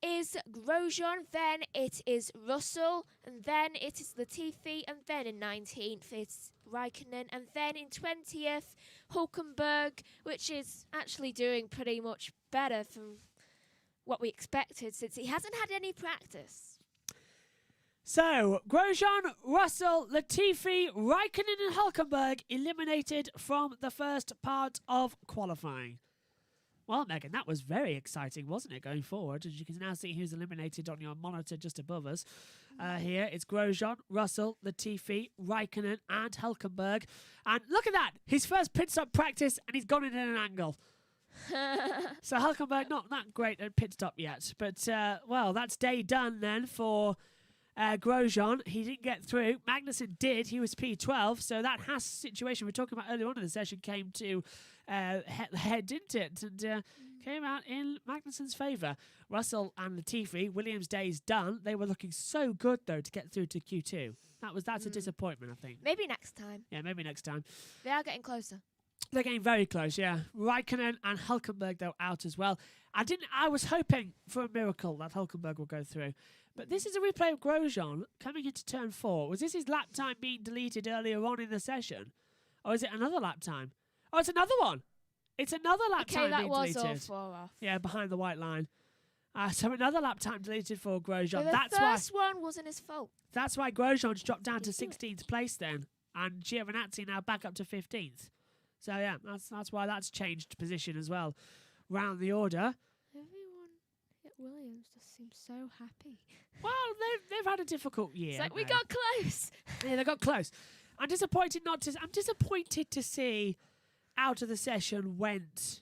is Grosjean, then it is Russell, and then it is Latifi, and then in 19th it's Raikkonen, and then in 20th Hülkenberg, which is actually doing pretty much better from what we expected since he hasn't had any practice. So, Grosjean, Russell, Latifi, Raikkonen and Hülkenberg eliminated from the first part of qualifying. Well, Megan, that was very exciting, wasn't it, going forward? As you can now see who's eliminated on your monitor just above us. Here, it's Grosjean, Russell, Latifi, Raikkonen and Hülkenberg. And look at that! His first pit stop practice, and he's gone in at an angle. So Hülkenberg, not that great at pit stop yet. But, well, that's day done then for Grosjean. He didn't get through. Magnussen did. He was P12. So that Haas situation we were talking about earlier on in the session came to head, didn't it? And came out in Magnussen's favour. Russell and Latifi, Williams' day's done. They were looking so good, though, to get through to Q2. That's a disappointment, I think. Maybe next time. Yeah, maybe next time. They are getting closer. They're getting very close, yeah. Raikkonen and Hülkenberg, though, out as well. I was hoping for a miracle that Hülkenberg will go through. But this is a replay of Grosjean coming into turn 4. Was this his lap time being deleted earlier on in the session? Or is it another lap time? Oh, it's another one. It's another lap time being deleted. Okay, that was all 4 off. Yeah, behind the white line. So another lap time deleted for Grosjean. But the first one wasn't his fault. That's why Grosjean's dropped down to 16th place then. And Giovinazzi now back up to 15th. So, yeah, that's why that's changed position as well. Round the order. Everyone at Williams just seems so happy. Well, they've had a difficult year. It's like, we got close. Yeah, they got close. I'm disappointed to see out of the session went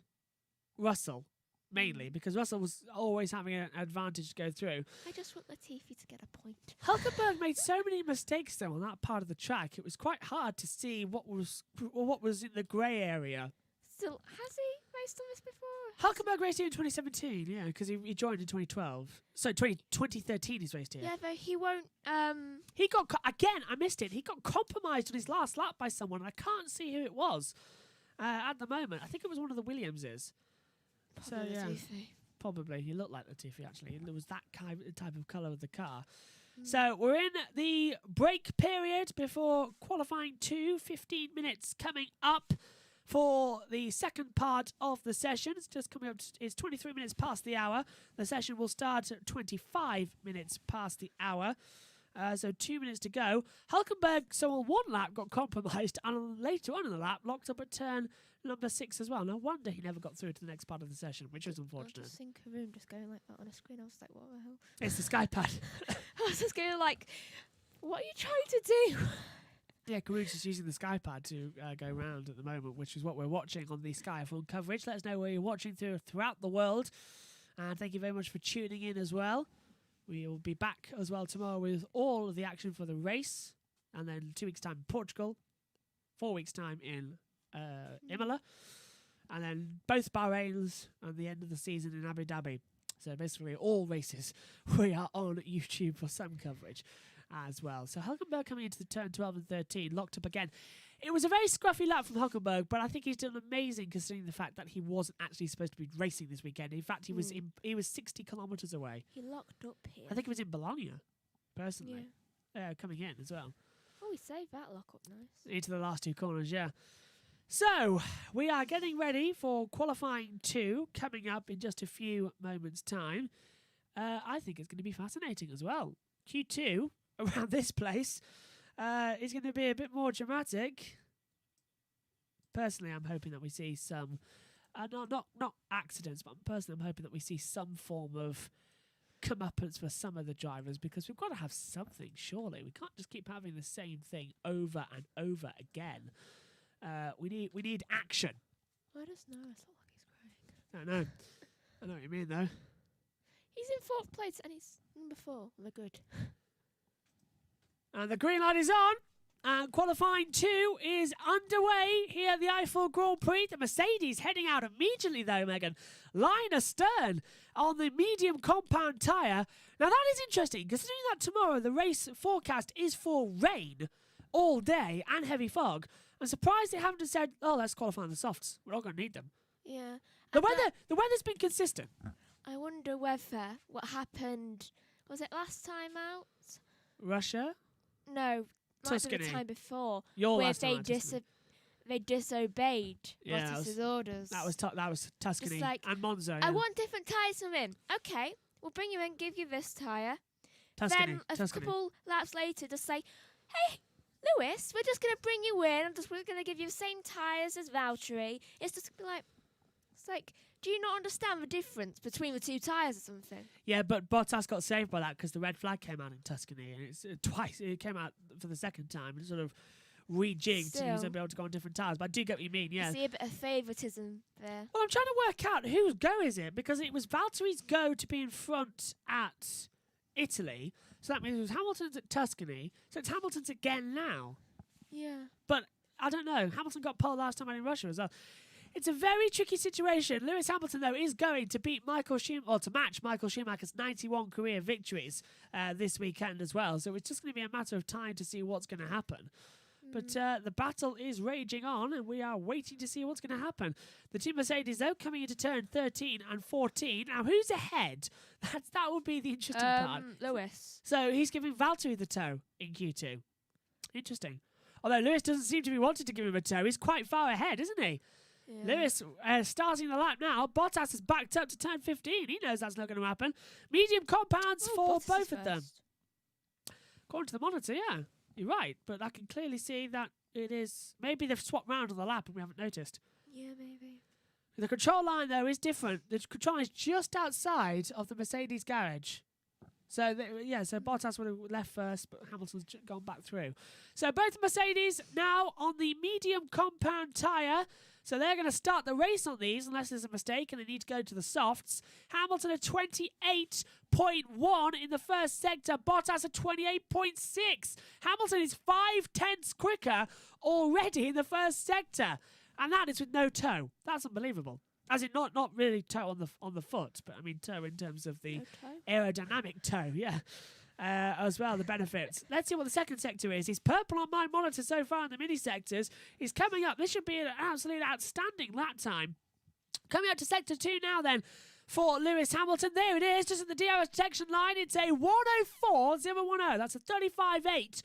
Russell, mainly, because Russell was always having an advantage to go through. I just want Latifi to get a point. Hulkenberg made so many mistakes, though, on that part of the track. It was quite hard to see what was in the grey area. Still, has he raced on this before? Hulkenberg raced here in 2017, yeah, because he joined in 2012. So 2013 he's raced here. Yeah, but he won't... He got... Again, I missed it. He got compromised on his last lap by someone. I can't see who it was at the moment. I think it was one of the Williamses. Probably Latifi. Probably. He looked like Latifi, actually. And there was that type of colour of the car. So we're in the break period before qualifying 2. 15 minutes coming up for the second part of the session. It's just coming up. It's 23 minutes past the hour. The session will start at 25 minutes past the hour. So 2 minutes to go. Hulkenberg, so on one lap, got compromised, and later on in the lap, locked up at turn number 6 as well. No wonder he never got through to the next part of the session, which was unfortunate. I just seen Karoom just going like that on a screen. I was like, what the hell? It's the SkyPad. I was just going like, what are you trying to do? Yeah, Karoom's just using the SkyPad to go round at the moment, which is what we're watching on the Sky F1 coverage. Let us know where you're watching throughout the world. And thank you very much for tuning in as well. We will be back as well tomorrow with all of the action for the race. And then 2 weeks' time in Portugal. 4 weeks' time in Imola. And then both Bahrains and the end of the season in Abu Dhabi. So basically all races we are on YouTube for some coverage as well. So Hulkenberg coming into the turn 12 and 13, locked up again. It was a very scruffy lap from Hulkenberg, but I think he's done amazing considering the fact that he wasn't actually supposed to be racing this weekend. In fact, he was 60 kilometres away. He locked up here. I think it was in Bologna, personally. Coming in as well. Oh, we saved that lock up nice. Into the last two corners, yeah. So, we are getting ready for qualifying 2 coming up in just a few moments' time. I think it's going to be fascinating as well. Q2 around this place is going to be a bit more dramatic. Personally, I'm hoping that we see some, not accidents, but personally, I'm hoping that we see some form of comeuppance for some of the drivers, because we've got to have something, surely. We can't just keep having the same thing over and over again. We need action. I just know, it's not like he's crying. I know. I know what you mean, though. He's in 4th place and he's number 4. We're good. And the green light is on. And qualifying 2 is underway here at the Eifel Grand Prix. The Mercedes heading out immediately, though, Megan. Line astern on the medium compound tyre. Now, that is interesting, considering that tomorrow the race forecast is for rain all day and heavy fog. I'm surprised they haven't just said, oh, let's qualify on the softs. We're not going to need them. Yeah. The weather's been consistent. I wonder whether what happened, was it last time out? Russia? No. Tuscany. The time before, Your where last time they disobeyed Yeah, Bottas's orders. That was Tuscany Just like, and Monza. I Yeah. want different tyres from him. Okay, we'll bring you in, give you this tyre. Tuscany. Then a Tuscany. couple laps later, just say, hey, Lewis, we're just going to bring you in. We're going to give you the same tyres as Valtteri. It's just like, do you not understand the difference between the 2 tyres or something? Yeah, but Bottas got saved by that because the red flag came out in Tuscany, and it's twice. It came out for the second time and sort of rejigged, and he was able to go on different tyres. But I do get what you mean, yeah. I see a bit of favouritism there. Well, I'm trying to work out whose go is it, because it was Valtteri's go to be in front at Italy, so that means it was Hamilton's at Tuscany, so it's Hamilton's again now. Yeah. But I don't know. Hamilton got pole last time out in Russia as well. It's a very tricky situation. Lewis Hamilton, though, is going to beat to match Michael Schumacher's 91 career victories this weekend as well. So it's just going to be a matter of time to see what's going to happen. But the battle is raging on, and we are waiting to see what's going to happen. The two Mercedes, though, coming into turn 13 and 14. Now, who's ahead? That would be the interesting part. Lewis. So he's giving Valtteri the toe in Q2. Interesting. Although Lewis doesn't seem to be wanting to give him a toe. He's quite far ahead, isn't he? Yeah. Lewis starting the lap now. Bottas is backed up to turn 15. He knows that's not going to happen. Medium compounds for Bottas both of them. According to the monitor, yeah. You're right. But I can clearly see that it is... Maybe they've swapped round on the lap and we haven't noticed. Yeah, maybe. The control line, though, is different. The control line is just outside of the Mercedes garage. So, so Bottas would have left first, but Hamilton's gone back through. So both Mercedes now on the medium compound tyre. So they're going to start the race on these unless there's a mistake and they need to go to the softs. Hamilton at 28.1 in the first sector. Bottas at 28.6. Hamilton is 5/10 quicker already in the first sector. And that is with no toe. That's unbelievable. As in, not really toe on the foot, but I mean toe in terms of the aerodynamic toe, yeah. As well, the benefits. Let's see what the second sector is. He's purple on my monitor so far in the mini sectors. He's coming up. This should be an absolute outstanding lap time. Coming up to sector 2 now then for Lewis Hamilton. There it is, just at the DRS detection line. It's a 104.010. That's a 35.8.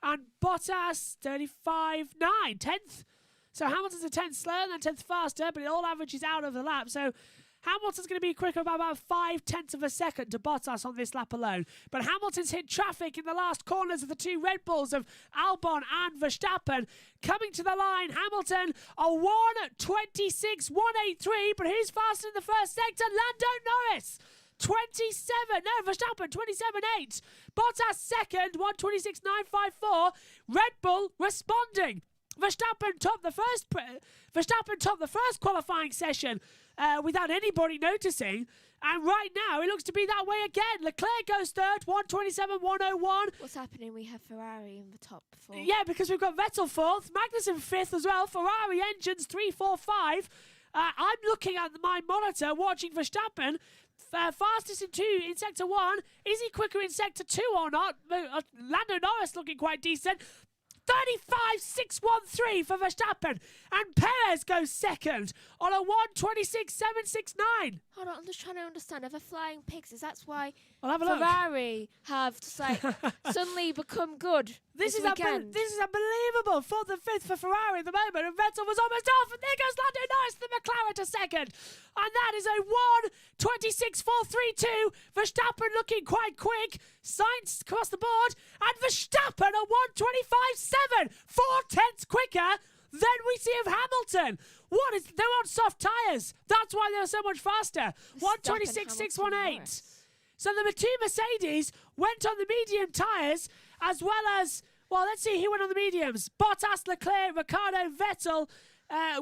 And Bottas, 35.9. 10th. So Hamilton's a 10th slower and then 10th faster, but it all averages out of the lap. So Hamilton's going to be quicker by about 0.5 of a second to Bottas on this lap alone. But Hamilton's hit traffic in the last corners of the two Red Bulls of Albon and Verstappen. Coming to the line, Hamilton a 1:26.183, but who's faster in the first sector? Lando Norris. 27.8. Bottas second, 1:26.954. Red Bull responding. Verstappen topped the first qualifying session without anybody noticing. And right now, it looks to be that way again. Leclerc goes third, 1:27.101. What's happening? We have Ferrari in the top 4. Yeah, because we've got Vettel fourth, Magnussen fifth as well. Ferrari engines 3, 4, 5. I'm looking at my monitor, watching Verstappen. Fastest in Sector 1. Is he quicker in Sector 2 or not? Lando Norris looking quite decent. 35.613 for Verstappen. And Perez goes second on a 1:26.769. Hold on, I'm just trying to understand. Are they flying pigs? That's why I'll have a look. Ferrari have just like suddenly become good This is weekend. this is unbelievable. 4th and 5th for Ferrari at the moment, and Vettel was almost off, and there goes Lando Norris to the McLaren to second. And that is a 1:26.432. Verstappen looking quite quick. Sainz across the board, and Verstappen a 1:25.7, 4/10 quicker than we see of Hamilton. They're on soft tyres. That's why they're so much faster. 1:26.618. So the two Mercedes went on the medium tyres, as well as, well, let's see who went on the mediums. Bottas, Leclerc, Ricciardo, Vettel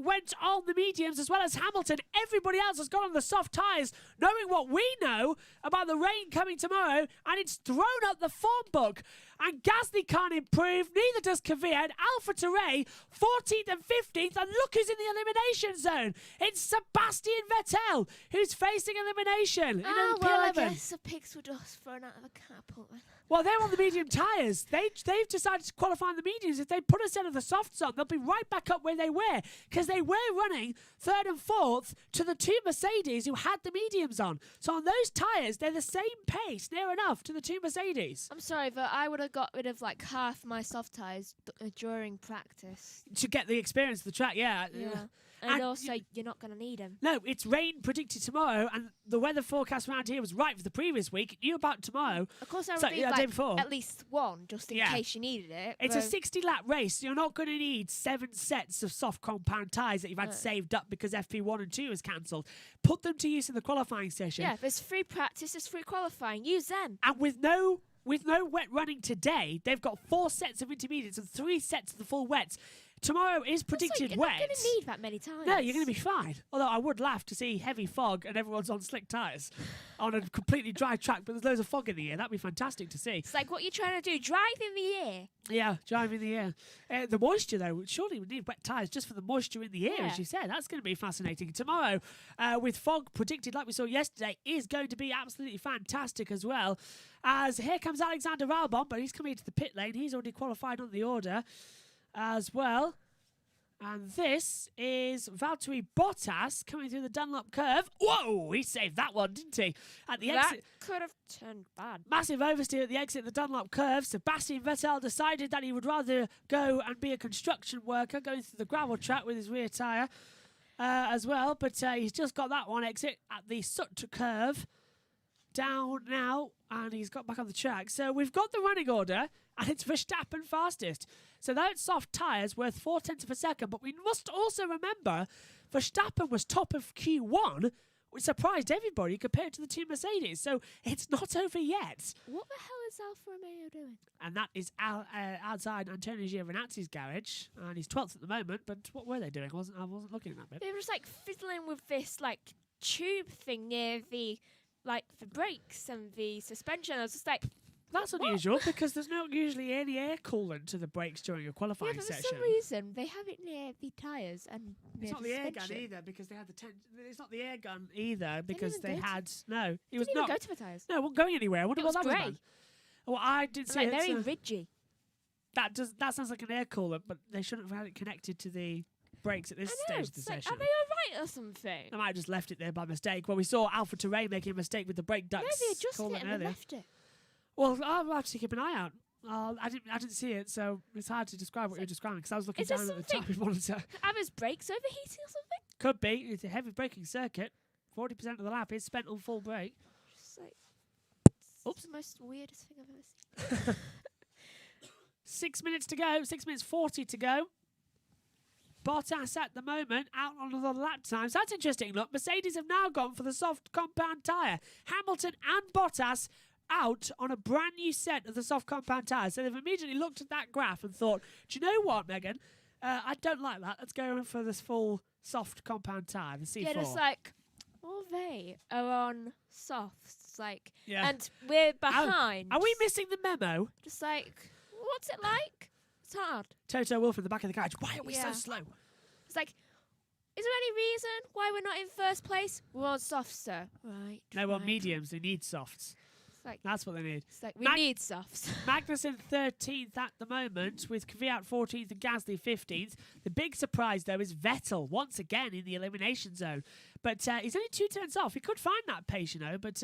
went on the mediums, as well as Hamilton. Everybody else has gone on the soft tyres, knowing what we know about the rain coming tomorrow, and it's thrown up the form book. And Gasly can't improve, neither does Kvyat. AlphaTauri, 14th and 15th, and look who's in the elimination zone. It's Sebastian Vettel, who's facing elimination in well, P11. I guess the pigs were just thrown out of a catapult. Well, they're on the medium tyres. They've decided to qualify on the mediums. If they put a set of the softs on, they'll be right back up where they were, because they were running 3rd and 4th to the two Mercedes who had the mediums on. So on those tyres, they're the same pace, near enough, to the two Mercedes. I'm sorry, but I would have got rid of like half my soft tyres during practice. To get the experience of the track, yeah. And also, you're not going to need them. No, it's rain predicted tomorrow, and the weather forecast around here was right for the previous week. It knew about tomorrow. Of course, I would So, need yeah, day before. at least one, just in case you needed it. It's a 60-lap race, so you're not going to need 7 sets of soft compound tyres that you've had saved up because FP1 and 2 is cancelled. Put them to use in the qualifying session. Yeah, if it's free practice, it's free qualifying. Use them. And with no wet running today, they've got 4 sets of intermediates and 3 sets of the full wets. Tomorrow is predicted you're wet. not going to need that many times. No, you're going to be fine. Although I would laugh to see heavy fog and everyone's on slick tyres on a completely dry track, but there's loads of fog in the air. That'd be fantastic to see. It's like what you're trying to do, drive in the air. Yeah, drive in the air. The moisture, though, surely we need wet tyres just for the moisture in the air, as you said. That's going to be fascinating. Tomorrow, with fog predicted, like we saw yesterday, is going to be absolutely fantastic as well. As here comes Alexander Albon, but he's coming into the pit lane. He's already qualified on the order as well. And this is Valtteri Bottas coming through the Dunlop curve. Whoa, he saved that one, didn't he? At the exit. That could have turned bad. Massive oversteer at the exit of the Dunlop curve. Sebastian Vettel decided that he would rather go and be a construction worker going through the gravel track with his rear tyre as well. But he's just got that one exit at the Sut curve. Down now, and he's got back on the track. So we've got the running order, and it's Verstappen fastest. So that's soft tyres worth 4/10 of a second. But we must also remember Verstappen was top of Q1, which surprised everybody compared to the two Mercedes. So it's not over yet. What the hell is Alfa Romeo doing? And that is outside Antonio Giovinazzi's garage, and he's 12th at the moment. But what were they doing? I wasn't looking at that bit. They were just like fiddling with this like tube thing near the brakes and the suspension. I was just like, that's unusual because there's not usually any air coolant to the brakes during a qualifying but session. for some reason they have it near the tyres and It's not the air gun either because they had it's not the air gun either because they had no. It was didn't not even go to the tyres. No, it wasn't going anywhere. I wonder what that was grey. about. Well, I did see Like it. very so ridgy. that sounds like an air coolant, but they shouldn't have had it connected to the brakes at this stage of the session. Are they alright or something? I might have just left it there by mistake. Well, we saw AlphaTauri making a mistake with the brake ducts. Maybe adjusted coolant it and earlier. left it. Well, I'll have to keep an eye out. I didn't see it, so it's hard to describe what you're describing because I was looking Is there down at the top monitor. Have his brakes overheating or something? Could be. It's a heavy braking circuit. 40% of the lap is spent on full brake. Just like, Oops. it's the most weirdest thing I've ever seen. 6 minutes to go. 6 minutes 40 to go. Bottas at the moment out on the lap times. That's interesting. Look, Mercedes have now gone for the soft compound tyre. Hamilton and Bottas out on a brand new set of the soft compound tyres. So they've immediately looked at that graph and thought, do you know what, Megan? I don't like that. Let's go for this full soft compound tyre, the C4. Yeah, just like, all they are on softs, like, Yeah. and we're behind. Are we missing the memo? Just like, what's it like? It's hard. Toto Wolff in the back of the garage. Why are we so Yeah. slow? It's like, Is there any reason why we're not in first place? We're on softs, sir. Right. They want right. mediums. They need softs. It's like, That's what they need. it's like we need softs. Magnussen 13th at the moment, with Kvyat 14th and Gasly 15th. The big surprise, though, is Vettel once again in the elimination zone. But he's only 2 turns off. He could find that pace, you know, but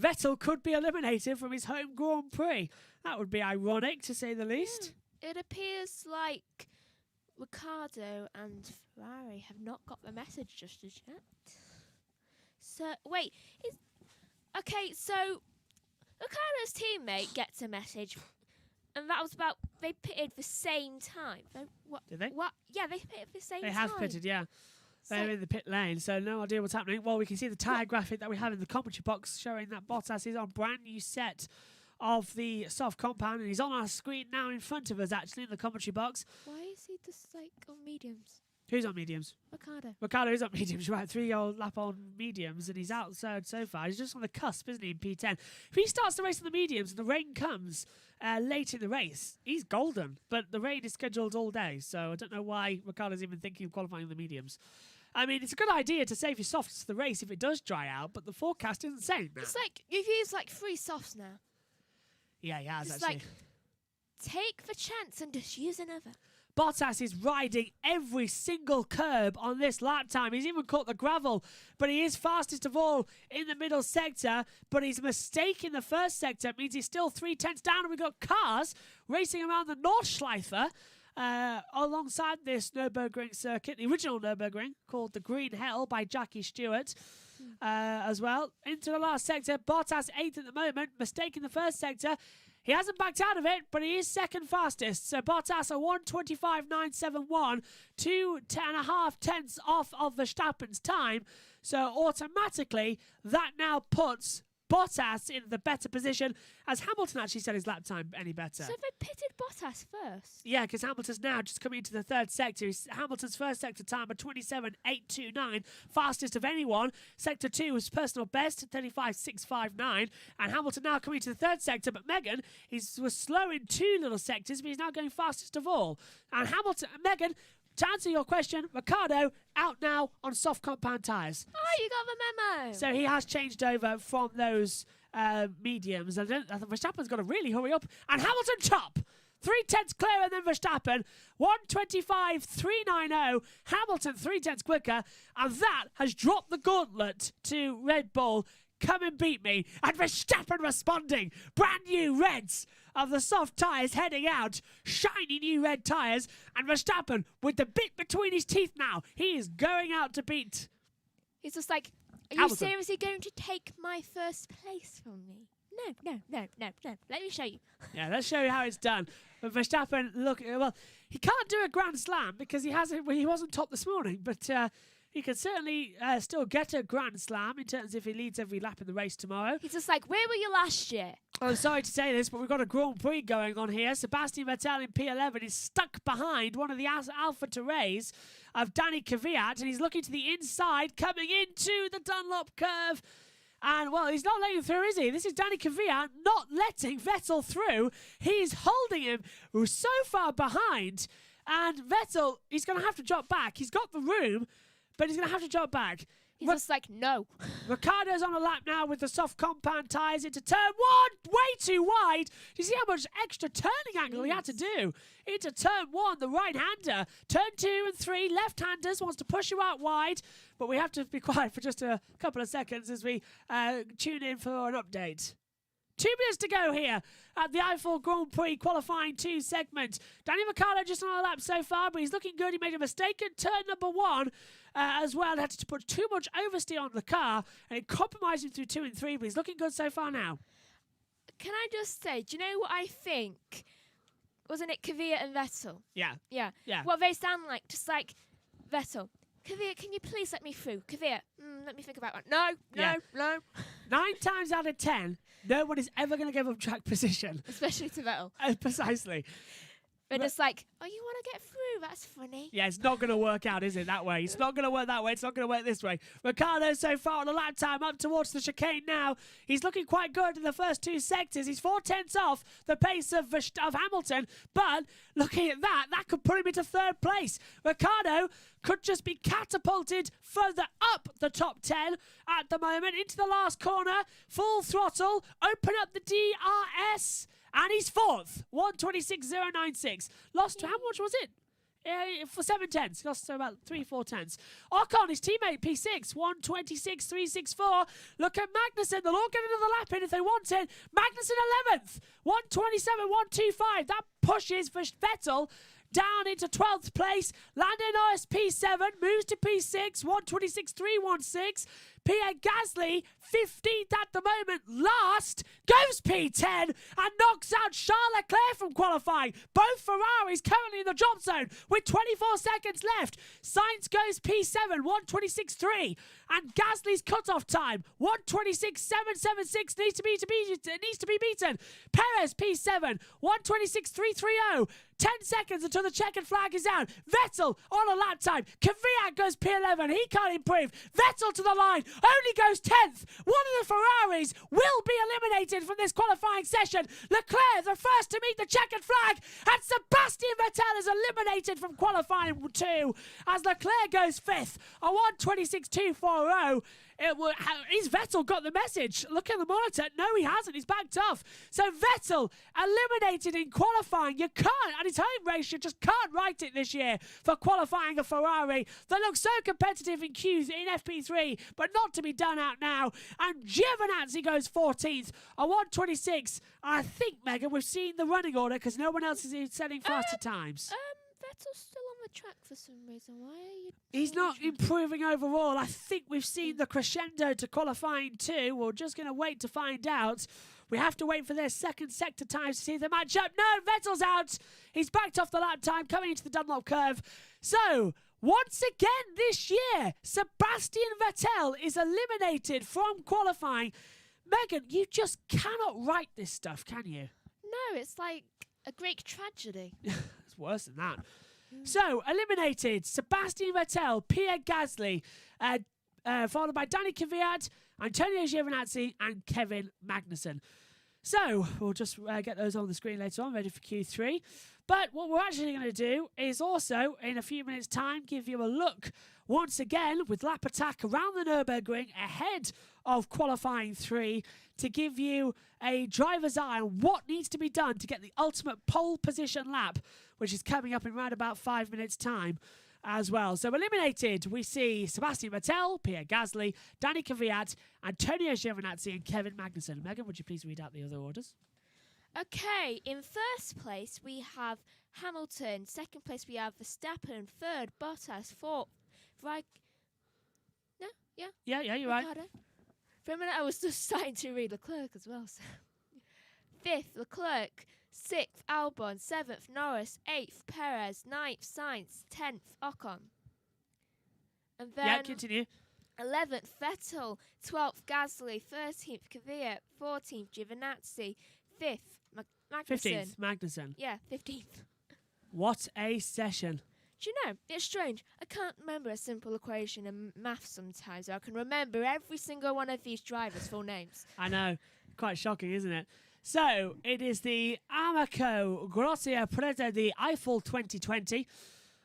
Vettel could be eliminated from his home Grand Prix. That would be ironic, to say the least. It appears like Ricciardo and Ferrari have not got the message just as yet. So, wait. Okay, so Ricciardo's teammate gets a message, and that was about they pitted the same time. Did they? What? Yeah, they pitted the same time. They have pitted, yeah. They're in the pit lane, so no idea what's happening. Well, we can see the tyre graphic that we have in the commentary box showing that Bottas is on brand new set of the soft compound, and he's on our screen now in front of us, actually, in the commentary box. Why is he just like on mediums? Who's on mediums? Ricciardo. Ricciardo is on mediums, right? 3 lap on mediums, and he's out third so far. He's just on the cusp, isn't he, in P10? If he starts the race on the mediums and the rain comes late in the race, he's golden. But the rain is scheduled all day, so I don't know why Ricciardo's even thinking of qualifying the mediums. I mean, it's a good idea to save your softs for the race if it does dry out, but the forecast isn't saying that. It's like you've used like 3 softs now. Yeah, he has, Just actually. like, take the chance and just use another. Bottas is riding every single curb on this lap time. He's even caught the gravel, but he is fastest of all in the middle sector. But his mistake in the first sector means he's still 3/10 down, and we've got cars racing around the Nordschleife alongside this Nurburgring circuit, the original Nurburgring, called the Green Hell by Jackie Stewart. As well. Into the last sector. Bottas 8th at the moment. Mistake in the first sector. He hasn't backed out of it, but he is second fastest. So Bottas a 1:25.971, 2.5 tenths off of Verstappen's time. So automatically, that now puts Bottas in the better position, as Hamilton actually said his lap time any better. So they pitted Bottas first? Yeah, because Hamilton's now just coming into the third sector. Hamilton's first sector time of 27.829, fastest of anyone. Sector 2 was personal best, 35.659. And Hamilton now coming to the third sector, but Megan was slow in 2 little sectors, but he's now going fastest of all. And Megan, to answer your question, Ricciardo out now on soft compound tyres. Oh, you got the memo. So he has changed over from those mediums. I think Verstappen's got to really hurry up. And Hamilton top! 3/10 clearer than Verstappen. 1:25.390. Hamilton 3/10 quicker. And that has dropped the gauntlet to Red Bull. Come and beat me. And Verstappen responding. Brand new reds of the soft tyres heading out. Shiny new red tyres. And Verstappen with the bit between his teeth now. He is going out to beat. He's just like, are you Hamilton. seriously going to take my first place from me? No. Let me show you. Yeah, let's show you how it's done. But Verstappen, he can't do a Grand Slam because he wasn't top this morning, but he can certainly still get a Grand Slam in terms of if he leads every lap in the race tomorrow. He's just like, where were you last year? I'm sorry to say this, but we've got a Grand Prix going on here. Sebastian Vettel in P11 is stuck behind one of the Alpha Terrays of Danny Kvyat, and he's looking to the inside, coming into the Dunlop curve. And, well, he's not letting him through, is he? This is Danny Kvyat not letting Vettel through. He's holding him so far behind. And Vettel, he's going to have to drop back. He's got the room, but he's going to have to drop back. He's just like, no. Ricciardo's on a lap now with the soft compound tyres into turn 1. Way too wide. Do you see how much extra turning angle he had to do? Into turn 1, the right-hander. Turn 2 and 3, left-handers wants to push you out wide. But we have to be quiet for just a couple of seconds as we tune in for an update. 2 minutes to go here at the Eifel Grand Prix qualifying 2 segment. Daniel Ricciardo just on a lap so far, but he's looking good. He made a mistake in turn number 1 as well. Had to put too much oversteer on the car, and it compromised him through 2 and 3, but he's looking good so far now. Can I just say, do you know what I think? Wasn't it Kvyat and Vettel? Yeah. Yeah. Yeah. What they sound like, just like Vettel. Kvyat, can you please let me through? Kvyat, let me think about that. No. 9 times out of 10, no one is ever going to give up track position. Especially to Vettel. Precisely. We're just like, oh, you want to get through? That's funny. Yeah, it's not going to work out, is it, that way? It's not going to work that way. It's not going to work this way. Ricciardo so far on the lap time up towards the chicane now. He's looking quite good in the first two sectors. He's 4/10 off the pace of Hamilton. But looking at that could put him into third place. Ricciardo could just be catapulted further up the top 10 at the moment into the last corner. Full throttle. Open up the DRS. And he's fourth, 1:26.096. Lost, how much was it? For 7/10. Lost about 3-4 tenths. Ocon, his teammate, P6, 1:26.364. Look at Magnussen. They'll all get another lap in if they want it. Magnussen 11th, 1:27.125. That pushes for Vettel down into 12th place. Lando Norris P7 moves to P6, 1:26.316. Pierre Gasly, 15th at the moment, last, goes P10 and knocks out Charles Leclerc from qualifying. Both Ferraris currently in the drop zone with 24 seconds left. Sainz goes P7, 1:26.3, and Gasly's cutoff time, 1:26.776, needs to be beaten. Perez P7, 1:26.330. 10 seconds until the checkered flag is down. Vettel on a lap time. Kvyat goes P11. He can't improve. Vettel to the line. Only goes 10th. One of the Ferraris will be eliminated from this qualifying session. Leclerc, the first to meet the checkered flag. And Sebastian Vettel is eliminated from qualifying 2 as Leclerc goes 5th. A 1:26.240. Is Vettel got the message? Look at the monitor. No, he hasn't. He's backed off. So Vettel eliminated in qualifying. You can't, and his home race, you just can't write it this year for qualifying a Ferrari that looks so competitive in Qs in FP3, but not to be done out now. And Giovinazzi goes 14th, a 1:26. I think, Megan, we've seen the running order because no one else is setting faster times. Vettel's still on the track for some reason. Why are you... He's not improving overall. I think we've seen the crescendo to qualifying 2. We're just going to wait to find out. We have to wait for their second sector times to see the match up. No, Vettel's out. He's backed off the lap time coming into the Dunlop curve. So, once again this year, Sebastian Vettel is eliminated from qualifying. Megan, you just cannot write this stuff, can you? No, it's like a Greek tragedy. It's worse than that. So, eliminated, Sebastian Vettel, Pierre Gasly, followed by Danny Kvyat, Antonio Giovinazzi, and Kevin Magnussen. So, we'll just get those on the screen later on, ready for Q3. But what we're actually going to do is also, in a few minutes' time, give you a look once again with lap attack around the Nurburgring ahead of qualifying 3 to give you a driver's eye on what needs to be done to get the ultimate pole position lap, which is coming up in around about 5 minutes' time as well. So eliminated, we see Sebastian Vettel, Pierre Gasly, Danny Kvyat, Antonio Giovinazzi, and Kevin Magnussen. Megan, would you please read out the other orders? Okay, in first place we have Hamilton. Second place we have Verstappen. Third, Bottas. Fourth, Yeah, you're right. For a minute I was just starting to read Leclerc as well. So. Fifth, Leclerc. Sixth, Albon. Seventh, Norris. Eighth, Perez. Ninth, Sainz. 10th, Ocon. And then continue. 11th, Vettel. 12th, Gasly. 13th, Kvyat. 14th, Giovinazzi. 5th, Magnussen. 15th, Magnussen. Yeah, 15th. What a session. Do you know, it's strange. I can't remember a simple equation in maths sometimes. I can remember every single one of these drivers' full names. I know. Quite shocking, isn't it? So, it is the Amico Grossia Preta di Eifel 2020.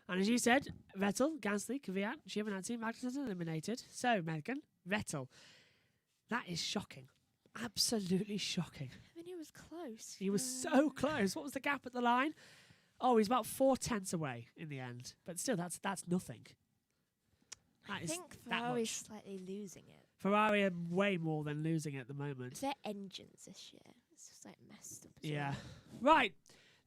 And as you said, Vettel, Gasly, Kvyat, Giovinazzi, Magnussen eliminated. So, Megan, Vettel. That is shocking. Absolutely shocking. I mean, he was close. He was so close. What was the gap at the line? Oh, he's about 4 tenths away in the end. But still, that's nothing. I think Ferrari's slightly losing it. Ferrari are way more than losing it at the moment. Their engines this year. It's just like messed up as Yeah. well. Right.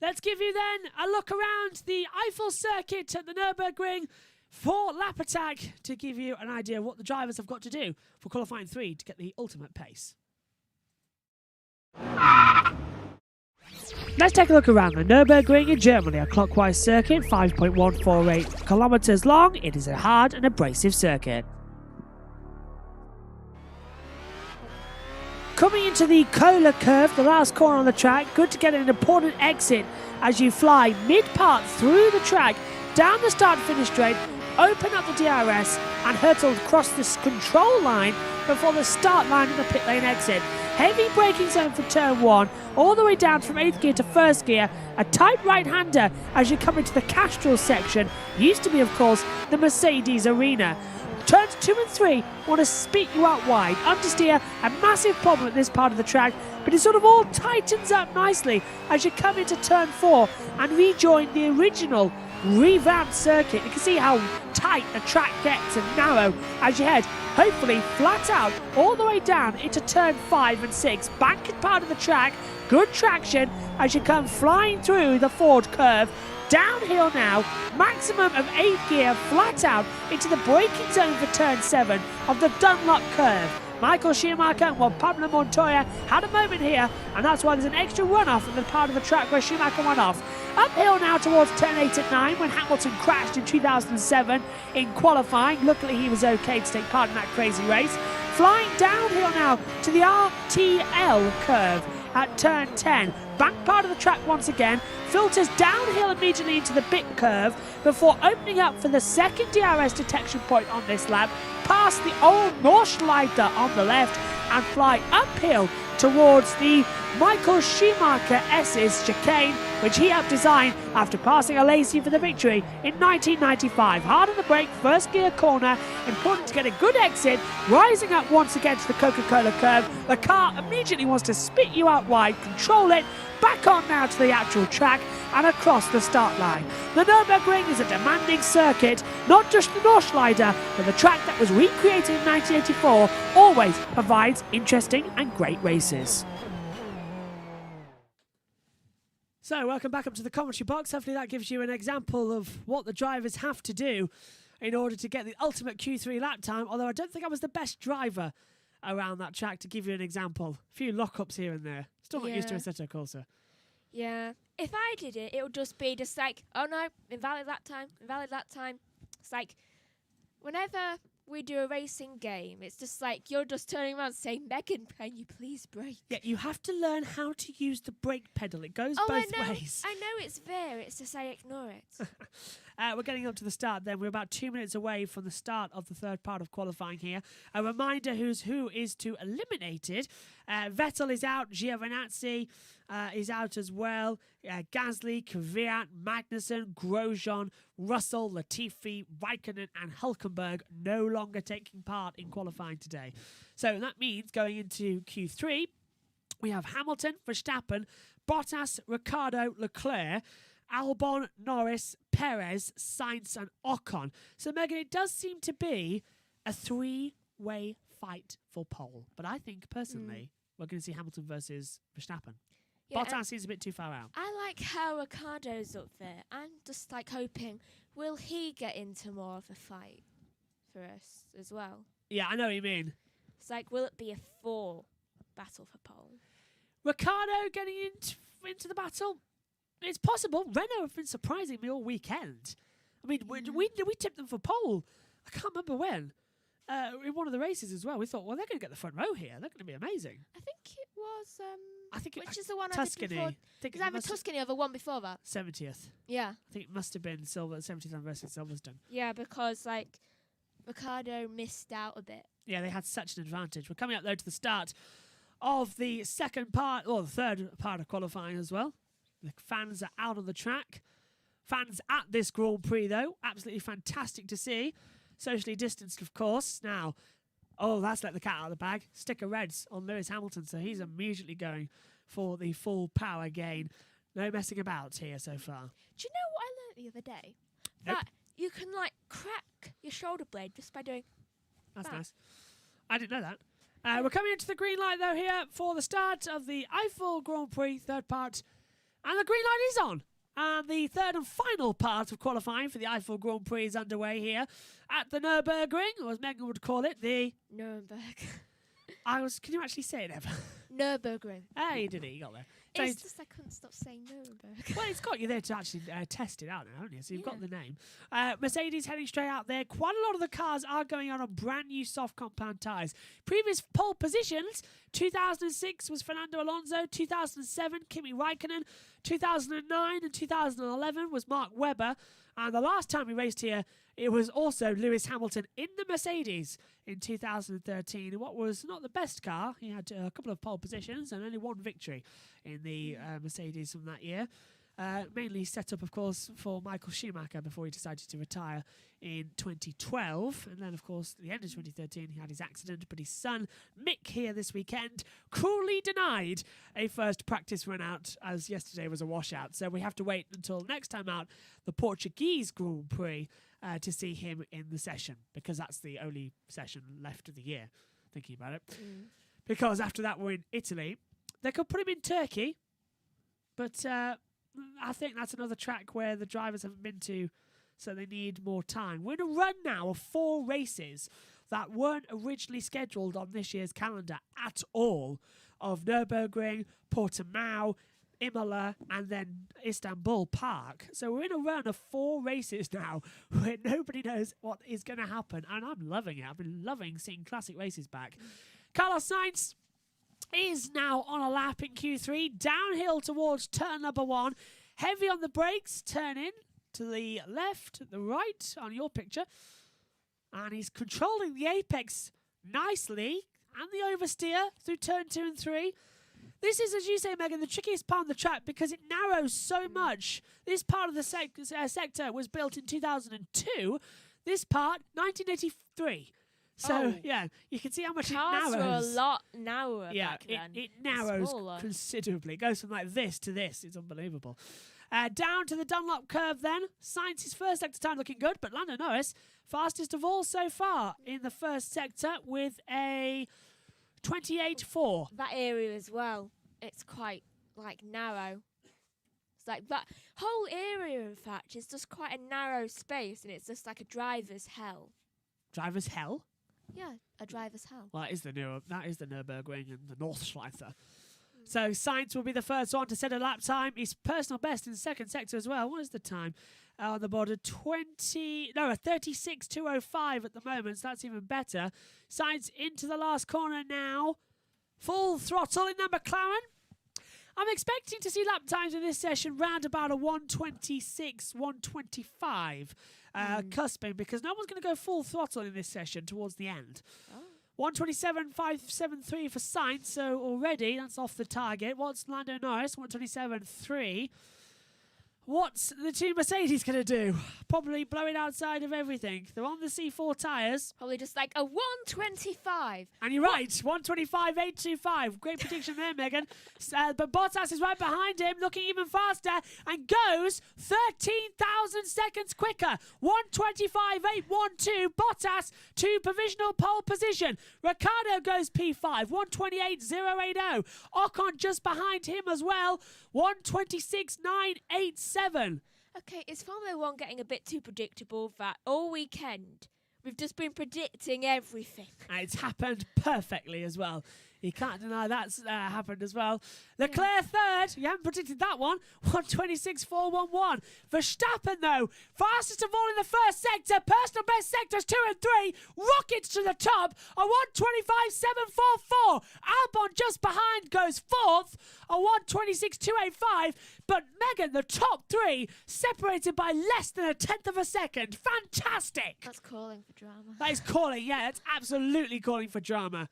Let's give you then a look around the Eifel circuit at the Nurburgring for lap attack to give you an idea of what the drivers have got to do for qualifying 3 to get the ultimate pace. Let's take a look around the Nurburgring in Germany, a clockwise circuit, 5.148 kilometers long. It is a hard and abrasive circuit. coming into the Kohler curve, the last corner on the track. Good to get an important exit as you fly mid-part through the track, down the start-finish straight, open up the DRS and hurtle across this control line before the start line of the pit lane exit. Heavy braking zone for turn 1, all the way down from 8th gear to 1st gear. A tight right-hander as you come into the Castrol section. Used to be, of course, the Mercedes Arena. Turns 2 and 3 want to spit you out wide. Understeer, a massive problem at this part of the track, but it sort of all tightens up nicely as you come into turn 4 and rejoin the original revamped circuit. You can see how tight the track gets and narrow as you head, hopefully flat out, all the way down into turn 5 and 6. Banked part of the track, good traction as you come flying through the Ford curve. Downhill now, maximum of 8th gear, flat out into the braking zone for turn 7 of the Dunlop curve. Michael Schumacher and Juan Pablo Montoya had a moment here, and that's why there's an extra runoff in the part of the track where Schumacher went off. Uphill now towards turn 8 and 9 when Hamilton crashed in 2007 in qualifying. Luckily he was okay to take part in that crazy race. Flying downhill now to the RTL curve at turn 10. Back part of the track once again, filters downhill immediately into the bit curve before opening up for the second DRS detection point on this lap, past the old Nordschleife on the left and fly uphill towards the Michael Schumacher S's chicane, which he helped design after passing a Lacey for the victory in 1995. Hard on the brake, first gear corner, important to get a good exit, rising up once again to the Coca-Cola curve. The car immediately wants to spit you out wide, control it, back on now to the actual track and across the start line. The Nurburgring is a demanding circuit, not just the Nordschleife, but the track that was recreated in 1984 always provides interesting and great races. So, welcome back up to the commentary box. Hopefully that gives you an example of what the drivers have to do in order to get the ultimate Q3 lap time, although I don't think I was the best driver around that track to give you an example. A few lockups here and there. Still not used to Assetto Corsa. Yeah. If I did it, it would just be like, oh no, invalid lap time, invalid lap time. It's like, whenever we do a racing game, it's just like you're just turning around saying, Megan, can you please brake? Yeah, you have to learn how to use the brake pedal. It goes both ways. I know it's there. It's just I ignore it. We're getting up to the start then. We're about 2 minutes away from the start of the third part of qualifying here. A reminder who is to eliminated. Vettel is out. Giovinazzi is out as well. Gasly, Kvyat, Magnussen, Grosjean, Russell, Latifi, Raikkonen and Hülkenberg no longer taking part in qualifying today. So that means going into Q3, we have Hamilton, Verstappen, Bottas, Ricciardo, Leclerc, Albon, Norris, Perez, Sainz and Ocon. So, Megan, it does seem to be a three-way fight for pole. But I think, personally, we're going to see Hamilton versus Verstappen. Yeah, Bottas is a bit too far out. I like how Ricciardo's up there. I'm just like hoping, will he get into more of a fight for us as well? Yeah, I know what you mean. It's like, will it be a 4 battle for pole? Ricciardo getting into the battle? It's possible. Renault have been surprising me all weekend. I mean, we tipped them for pole. I can't remember when. In one of the races as well. We thought, well, they're going to get the front row here. They're going to be amazing. I think it was... which is the one Tuscany. I did before? Is either Tuscany or the one before that? 70th. Yeah. I think it must have been 70th anniversary Silverstone. Yeah, because, like, Ricciardo missed out a bit. Yeah, they had such an advantage. We're coming up, though, to the start of the third part of qualifying as well. The fans are out on the track. Fans at this Grand Prix, though. Absolutely fantastic to see. Socially distanced, of course. Now, that's let the cat out of the bag. Sticker reds on Lewis Hamilton, so he's immediately going for the full power gain. No messing about here so far. Do you know what I learnt the other day? Nope. That you can, like, crack your shoulder blade just by doing That's that. nice. I didn't know that. We're coming into the green light, though, here for the start of the Eifel Grand Prix, third part. And the green light is on. And the third and final part of qualifying for the Eifel Grand Prix is underway here at the Nurburgring, or as Megan would call it, the... Nuremberg. Can you actually say it ever? Nurburgring. Hey, you did it. You got there. say... It's just I couldn't stop saying Nuremberg. Well, it's got you there to actually test it out now, haven't you? So you've got the name. Mercedes heading straight out there. Quite a lot of the cars are going on brand new soft compound tyres. Previous pole positions, 2006 was Fernando Alonso, 2007 Kimi Raikkonen, 2009 and 2011 was Mark Webber, and the last time he raced here, it was also Lewis Hamilton in the Mercedes in 2013. In what was not the best car, he had a couple of pole positions and only one victory in the Mercedes from that year. Mainly set up, of course, for Michael Schumacher before he decided to retire in 2012. And then, of course, at the end of 2013, he had his accident. But his son, Mick, here this weekend, cruelly denied a first practice run out, as yesterday was a washout. So we have to wait until next time out, the Portuguese Grand Prix, to see him in the session, because that's the only session left of the year, thinking about it. Because after that, we're in Italy. They could put him in Turkey, but... I think that's another track where the drivers haven't been to, so they need more time. We're in a run now of 4 races that weren't originally scheduled on this year's calendar at all, of Nurburgring, Portimao, Imola, and then Istanbul Park. So we're in a run of 4 races now where nobody knows what is going to happen, and I'm loving it. I've been loving seeing classic races back. Carlos Sainz is now on a lap in Q3, downhill towards turn number 1, heavy on the brakes, turn in to the left, the right on your picture, and he's controlling the apex nicely and the oversteer through turn 2 and 3. This is, as you say, Megan, the trickiest part of the track because it narrows so much. This part of the sector was built in 2002, this part 1983. So, yeah, you can see how much Cars it narrows. were a lot narrower back then. It narrows Smaller. considerably. It goes from like this to this. It's unbelievable. Down to the Dunlop curve then. Sainz's first sector time looking good, but Lando Norris, fastest of all so far in the first sector with a 28.4. That area as well, it's quite, like, narrow. It's like that whole area, in fact, is just quite a narrow space, and it's just like a driver's hell. Driver's hell? Yeah, a driver's hell. Well, that is the Nurburgring and the Nordschleife. So Sainz will be the first one to set a lap time. His personal best in the second sector as well. What is the time on the board? 36.205 at the moment, so that's even better. Sainz into the last corner now. Full throttle in the McLaren. I'm expecting to see lap times in this session round about a 126, 125 cusping, because no one's going to go full throttle in this session towards the end. 127.573 for Sainz, so already that's off the target. What's Lando Norris? 127.3. What's the two Mercedes going to do? Probably blowing outside of everything. They're on the C4 tyres. Probably just like a 125. And you're right, 125.825. Great prediction there, Megan. But Bottas is right behind him, looking even faster, and goes 13,000 seconds quicker. 125.812. Bottas to provisional pole position. Ricciardo goes P5, 128.080. Ocon just behind him as well, 126.987. Okay, is Formula 1 getting a bit too predictable that all weekend we've just been predicting everything? And it's happened perfectly as well. You can't deny that's happened as well. Leclerc third. You haven't predicted that one. 126.411. Verstappen, though, fastest of all in the first sector. Personal best sectors 2 and 3. Rockets to the top. A 125.744. Albon just behind goes fourth. A 126.285. But Megan, the top 3, separated by less than a tenth of a second. Fantastic. That's calling for drama. That is calling, yeah, that's absolutely calling for drama.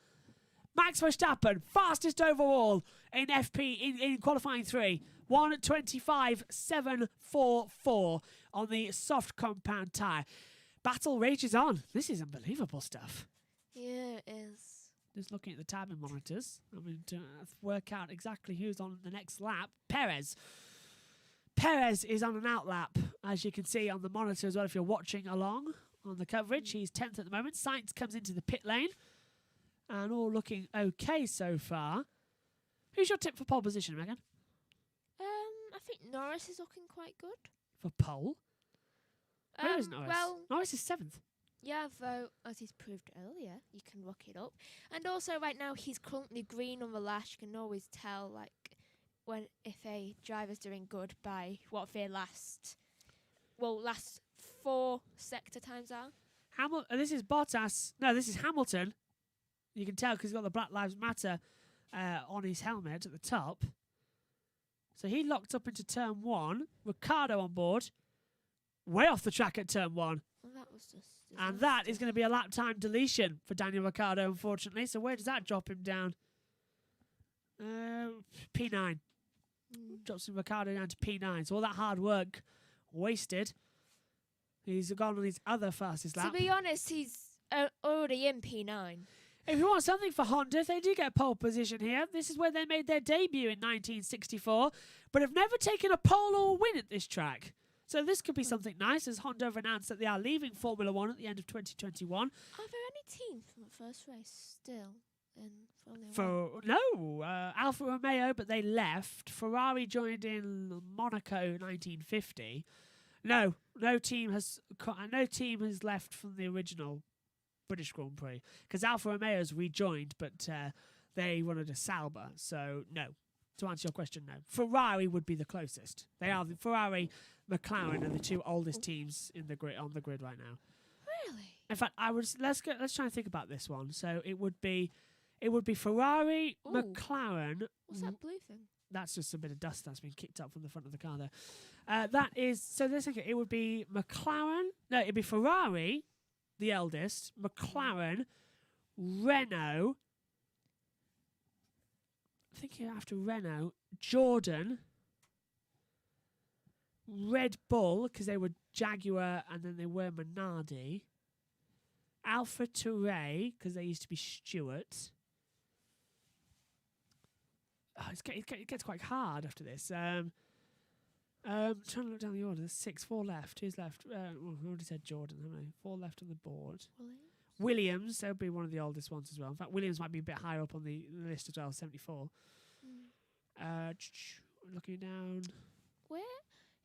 Max Verstappen, fastest overall in FP in qualifying 3. 125.744 on the soft compound tyre. Battle rages on. This is unbelievable stuff. Yeah, it is. Just looking at the timing monitors. I mean, to work out exactly who's on the next lap. Perez. Perez is on an out lap, as you can see on the monitor as well if you're watching along on the coverage. He's 10th at the moment. Sainz comes into the pit lane. And all looking okay so far. Who's your tip for pole position, Megan? I think Norris is looking quite good. For pole? Where is Norris? Well, Norris is 7th. Yeah, though, as he's proved earlier, you can rock it up. And also, right now, he's currently green on the lash. You can always tell, like, if a driver's doing good by what if they last 4 sector times out. This is Bottas. No, this is Hamilton. You can tell because he's got the Black Lives Matter on his helmet at the top. So he locked up into turn 1. Ricciardo on board. Way off the track at turn 1. Well, that was just and that is going to be a lap time deletion for Daniel Ricciardo, unfortunately. So where does that drop him down? P9. Drops Ricciardo down to P9. So all that hard work wasted. He's gone on his other fastest lap. To be honest, he's already in P9. If you want something for Honda, they do get pole position here. This is where they made their debut in 1964, but have never taken a pole or win at this track. So this could be something nice, as Honda have announced that they are leaving Formula 1 at the end of 2021. Are there any teams from the first race still in Formula 1? No, Alfa Romeo, but they left. Ferrari joined in Monaco 1950. No team has left from the original British Grand Prix because Alfa Romeo has rejoined, but they wanted a Sauber. So no. To answer your question, no. Ferrari would be the closest. They are the Ferrari, McLaren are the two oldest teams in the grid on the grid right now. Really? In fact, let's try and think about this one. So it would be Ferrari, McLaren. What's that blue thing? That's just a bit of dust that's been kicked up from the front of the car there. It would be McLaren. No, it'd be Ferrari, the eldest, McLaren, Renault. I think after Renault, Jordan, Red Bull, because they were Jaguar and then they were Minardi, Alpha Touray, because they used to be Stewart. It gets quite hard after this. Trying to look down the order. There's 4 left. Who's left? We already said Jordan, haven't we? 4 left on the board. Williams, they'll be one of the oldest ones as well. In fact, Williams might be a bit higher up on the list as well, 74. Looking down. Where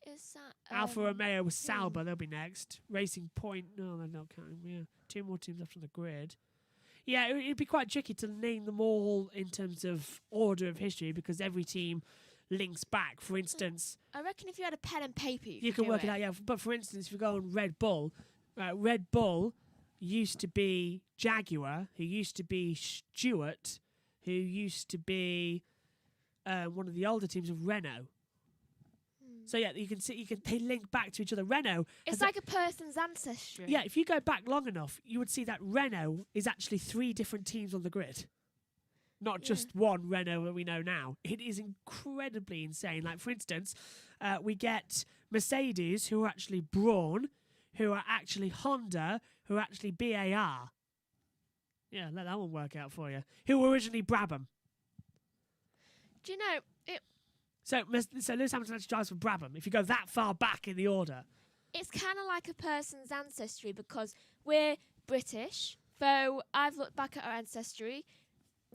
is that? Alfa Romeo with Sauber, they'll be next. Racing Point, no, they're not counting. Yeah, 2 more teams left on the grid. Yeah, it'd be quite tricky to name them all in terms of order of history because every team links back. For instance, I reckon if you had a pen and paper, you can work it out. Yeah, but for instance, if you go on Red Bull used to be Jaguar, who used to be Stewart, who used to be one of the older teams of Renault. So yeah, they link back to each other. Renault. It's like a person's ancestry. Yeah, if you go back long enough, you would see that Renault is actually 3 different teams on the grid. Not just one Renault that we know now. It is incredibly insane. Like, for instance, we get Mercedes, who are actually Braun, who are actually Honda, who are actually BAR. Yeah, let that one work out for you. Who were originally Brabham. Do you know, So Lewis Hamilton actually drives for Brabham, if you go that far back in the order. It's kind of like a person's ancestry because we're British, though I've looked back at our ancestry.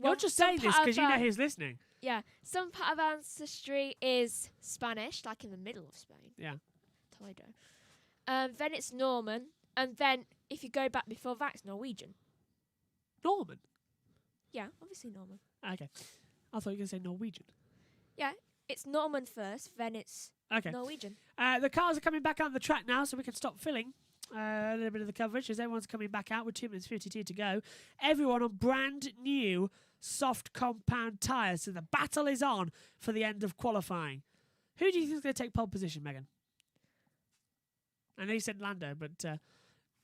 You're just saying this because you know who's listening. Yeah, some part of our ancestry is Spanish, like in the middle of Spain. Yeah. Toledo. Then it's Norman, and then if you go back before that, it's Norwegian. Norman? Yeah, obviously Norman. Okay. I thought you were going to say Norwegian. Yeah, it's Norman first, then it's Norwegian. The cars are coming back out on the track now, so we can stop filling a little bit of the coverage as everyone's coming back out with 2 minutes 52 to go. Everyone on brand new soft compound tyres, so the battle is on for the end of qualifying. Who do you think is going to take pole position, Megan? I know you said Lando, but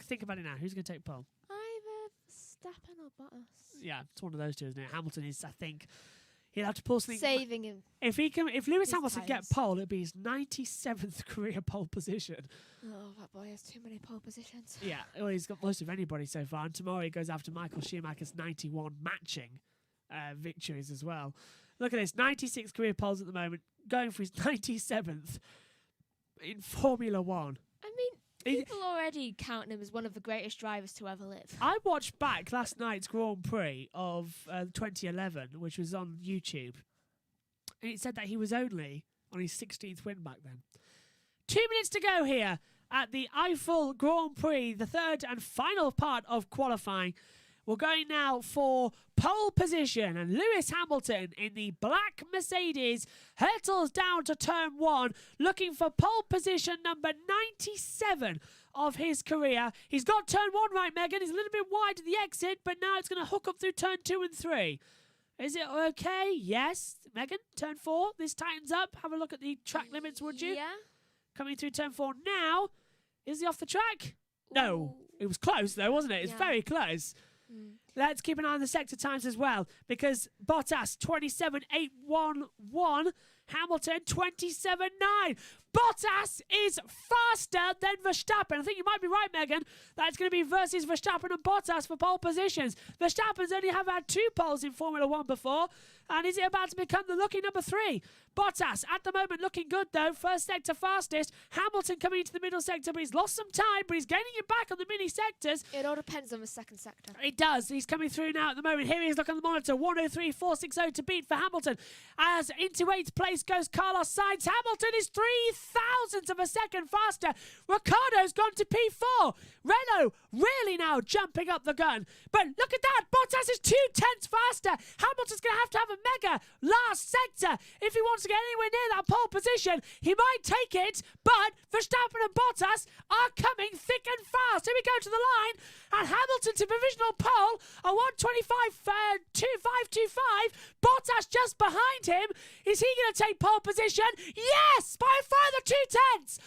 think about it now. Who's going to take pole? Either Verstappen or Bottas. Yeah, it's one of those two, isn't it? Hamilton is, I think, he'll have to pull something. Saving him. If Lewis Hamilton get pole, it'll be his 97th career pole position. Oh, that boy has too many pole positions. Yeah, well, he's got most of anybody so far. And tomorrow he goes after Michael Schumacher's 91 matching victories as well. Look at this, 96 career poles at the moment, going for his 97th in Formula 1. I mean, people already count him as one of the greatest drivers to ever live. I watched back last night's Grand Prix of 2011, which was on YouTube. And it said that he was only on his 16th win back then. 2 minutes to go here at the Eifel Grand Prix, the third and final part of qualifying. We're going now for pole position, and Lewis Hamilton in the black Mercedes hurtles down to turn 1, looking for pole position number 97 of his career. He's got turn 1 right, Megan. He's a little bit wide at the exit, but now it's going to hook up through turn 2 and 3. Is it okay? Yes. Megan, turn 4. This tightens up. Have a look at the track limits, would you? Yeah. Coming through turn 4 now. Is he off the track? No. Ooh. It was close, though, wasn't it? It's Yeah. very close. Let's keep an eye on the sector times as well, because Bottas 27.811, Hamilton 27.9. Bottas is faster than Verstappen. I think you might be right, Megan. That's going to be versus Verstappen and Bottas for pole positions. Verstappen's only have had 2 poles in Formula 1 before, and is it about to become the lucky number 3? Bottas, at the moment, looking good, though. First sector fastest. Hamilton coming into the middle sector, but he's lost some time, but he's gaining it back on the mini sectors. It all depends on the second sector. It does. He's coming through now at the moment. Here he is, look on the monitor. 103.460 to beat for Hamilton. As into 8th place goes Carlos Sainz. Hamilton is 0.003 of a second faster. Ricciardo's gone to P4. Renault really now jumping up the gun. But look at that. Bottas is 0.2 faster. Hamilton's going to have a mega last sector if he wants to get anywhere near that pole position. He might take it, but Verstappen and Bottas are coming thick and fast. Here we go to the line, and Hamilton to provisional pole, a 1:25.525. Bottas just behind him. Is he going to take pole position? Yes, by a further 0.2.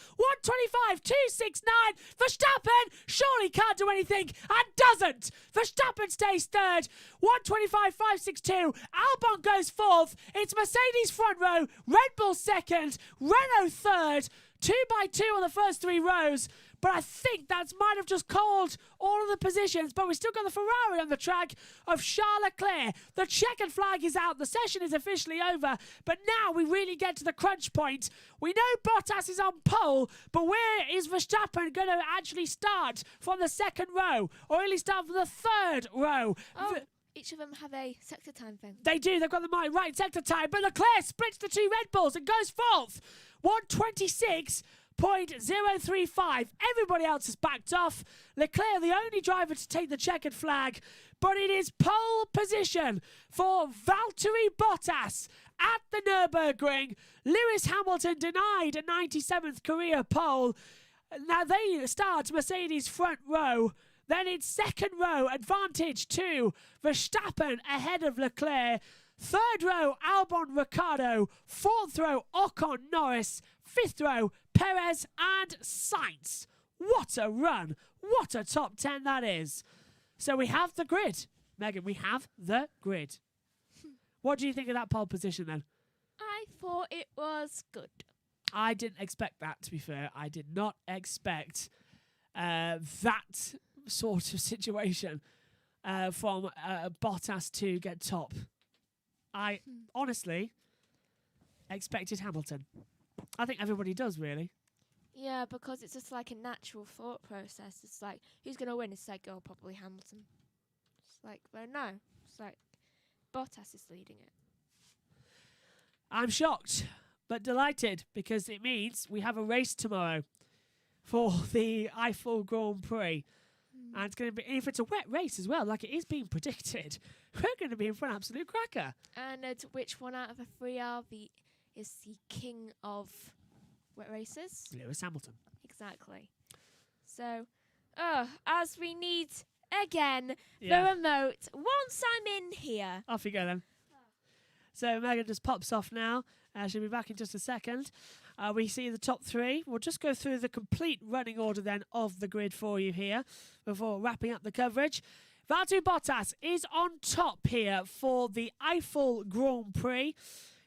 1:25.269. Verstappen surely can't do anything and doesn't. Verstappen stays third. 1:25.562. Albon goes fourth. It's Mercedes front row, Red Bull second, Renault third. 2x2 on the first 3 rows. But I think that might have just called all of the positions. But we've still got the Ferrari on the track of Charles Leclerc. The checkered flag is out. The session is officially over. But now we really get to the crunch point. We know Bottas is on pole, but where is Verstappen going to actually start from the second row? Or will he start from the third row? Oh, each of them have a sector time thing. They do. They've got the right sector time. But Leclerc splits the 2 Red Bulls and goes fourth. 1:26.035. Everybody else has backed off. Leclerc, the only driver to take the checkered flag. But it is pole position for Valtteri Bottas at the Nurburgring. Lewis Hamilton denied a 97th career pole. Now they start Mercedes front row. Then it's second row, advantage to Verstappen ahead of Leclerc. Third row, Albon, Ricciardo. Fourth row, Ocon, Norris. Fifth row, Perez and Sainz. What a run. What a top 10 that is. So we have the grid. Megan, we have the grid. What do you think of that pole position then? I thought it was good. I didn't expect that, to be fair. I did not expect that sort of situation from Bottas to get top. I honestly expected Hamilton. I think everybody does, really. Yeah, because it's just like a natural thought process. It's like, who's going to win? It's like, oh, probably Hamilton. It's like, well, no. It's like, Bottas is leading it. I'm shocked, but delighted, because it means we have a race tomorrow for the Eifel Grand Prix. And it's going to be, if it's a wet race as well, like it is being predicted, we're going to be in for an absolute cracker. And which one out of the 3 is the king of wet races? Lewis Hamilton. Exactly. So, as we need, again, Yeah. the remote, once I'm in here. Off you go then. So Megan just pops off now. She'll be back in just a second. We see the top 3. We'll just go through the complete running order then of the grid for you here before wrapping up the coverage. Valtteri Bottas is on top here for the Eifel Grand Prix.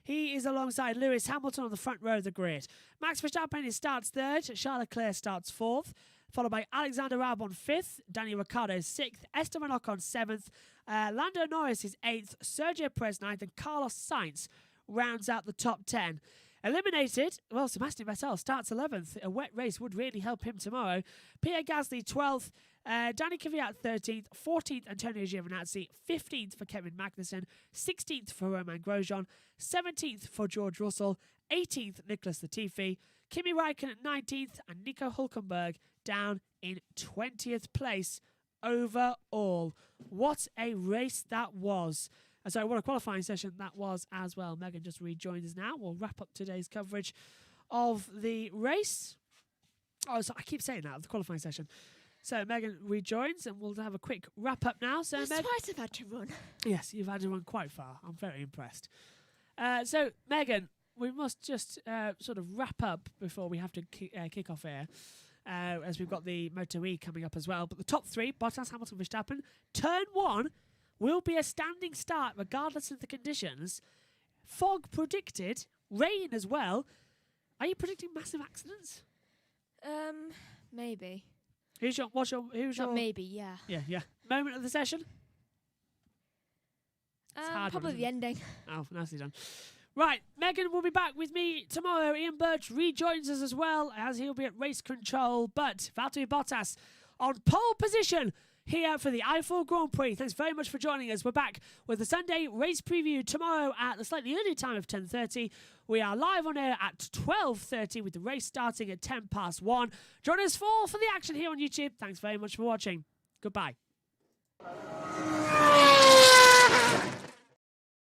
He is alongside Lewis Hamilton on the front row of the grid. Max Verstappen starts 3rd. Charles Leclerc starts 4th. Followed by Alexander Albon 5th. Daniel Ricciardo 6th. Esteban Ocon 7th. Lando Norris is 8th. Sergio Perez 9th. And Carlos Sainz rounds out the top 10. Eliminated, well, Sebastian Vettel starts 11th. A wet race would really help him tomorrow. Pierre Gasly 12th. Danny Kvyat 13th. 14th, Antonio Giovinazzi. 15th for Kevin Magnussen. 16th for Romain Grosjean. 17th for George Russell. 18th, Nicholas Latifi. Kimi Räikkönen 19th. And Nico Hülkenberg down in 20th place overall. What a race that was. Sorry, what a qualifying session that was as well. Megan just rejoined us now. We'll wrap up today's coverage of the race. Oh, so I keep saying that, the qualifying session. So Megan rejoins, and we'll have a quick wrap up now. So That's twice I've had to run. Yes, you've had to run quite far. I'm very impressed. So Megan, we must just sort of wrap up before we have to kick off here, as we've got the Moto E coming up as well. But the top three, Bottas, Hamilton, Verstappen, turn one will be a standing start regardless of the conditions. Fog predicted, rain as well. Are you predicting massive accidents? Maybe. Who's your Not maybe, yeah. Yeah. Moment of the session? Probably the ending. Oh, nicely done. Right, Megan will be back with me tomorrow. Ian Burch rejoins us as well, as he'll be at race control. But Valtteri Bottas on pole position here for the Eifel Grand Prix. Thanks very much for joining us. We're back with the Sunday race preview tomorrow at the slightly earlier time of 10:30. We are live on air at 12:30 with the race starting at 1:10. Join us for the action here on YouTube. Thanks very much for watching. Goodbye.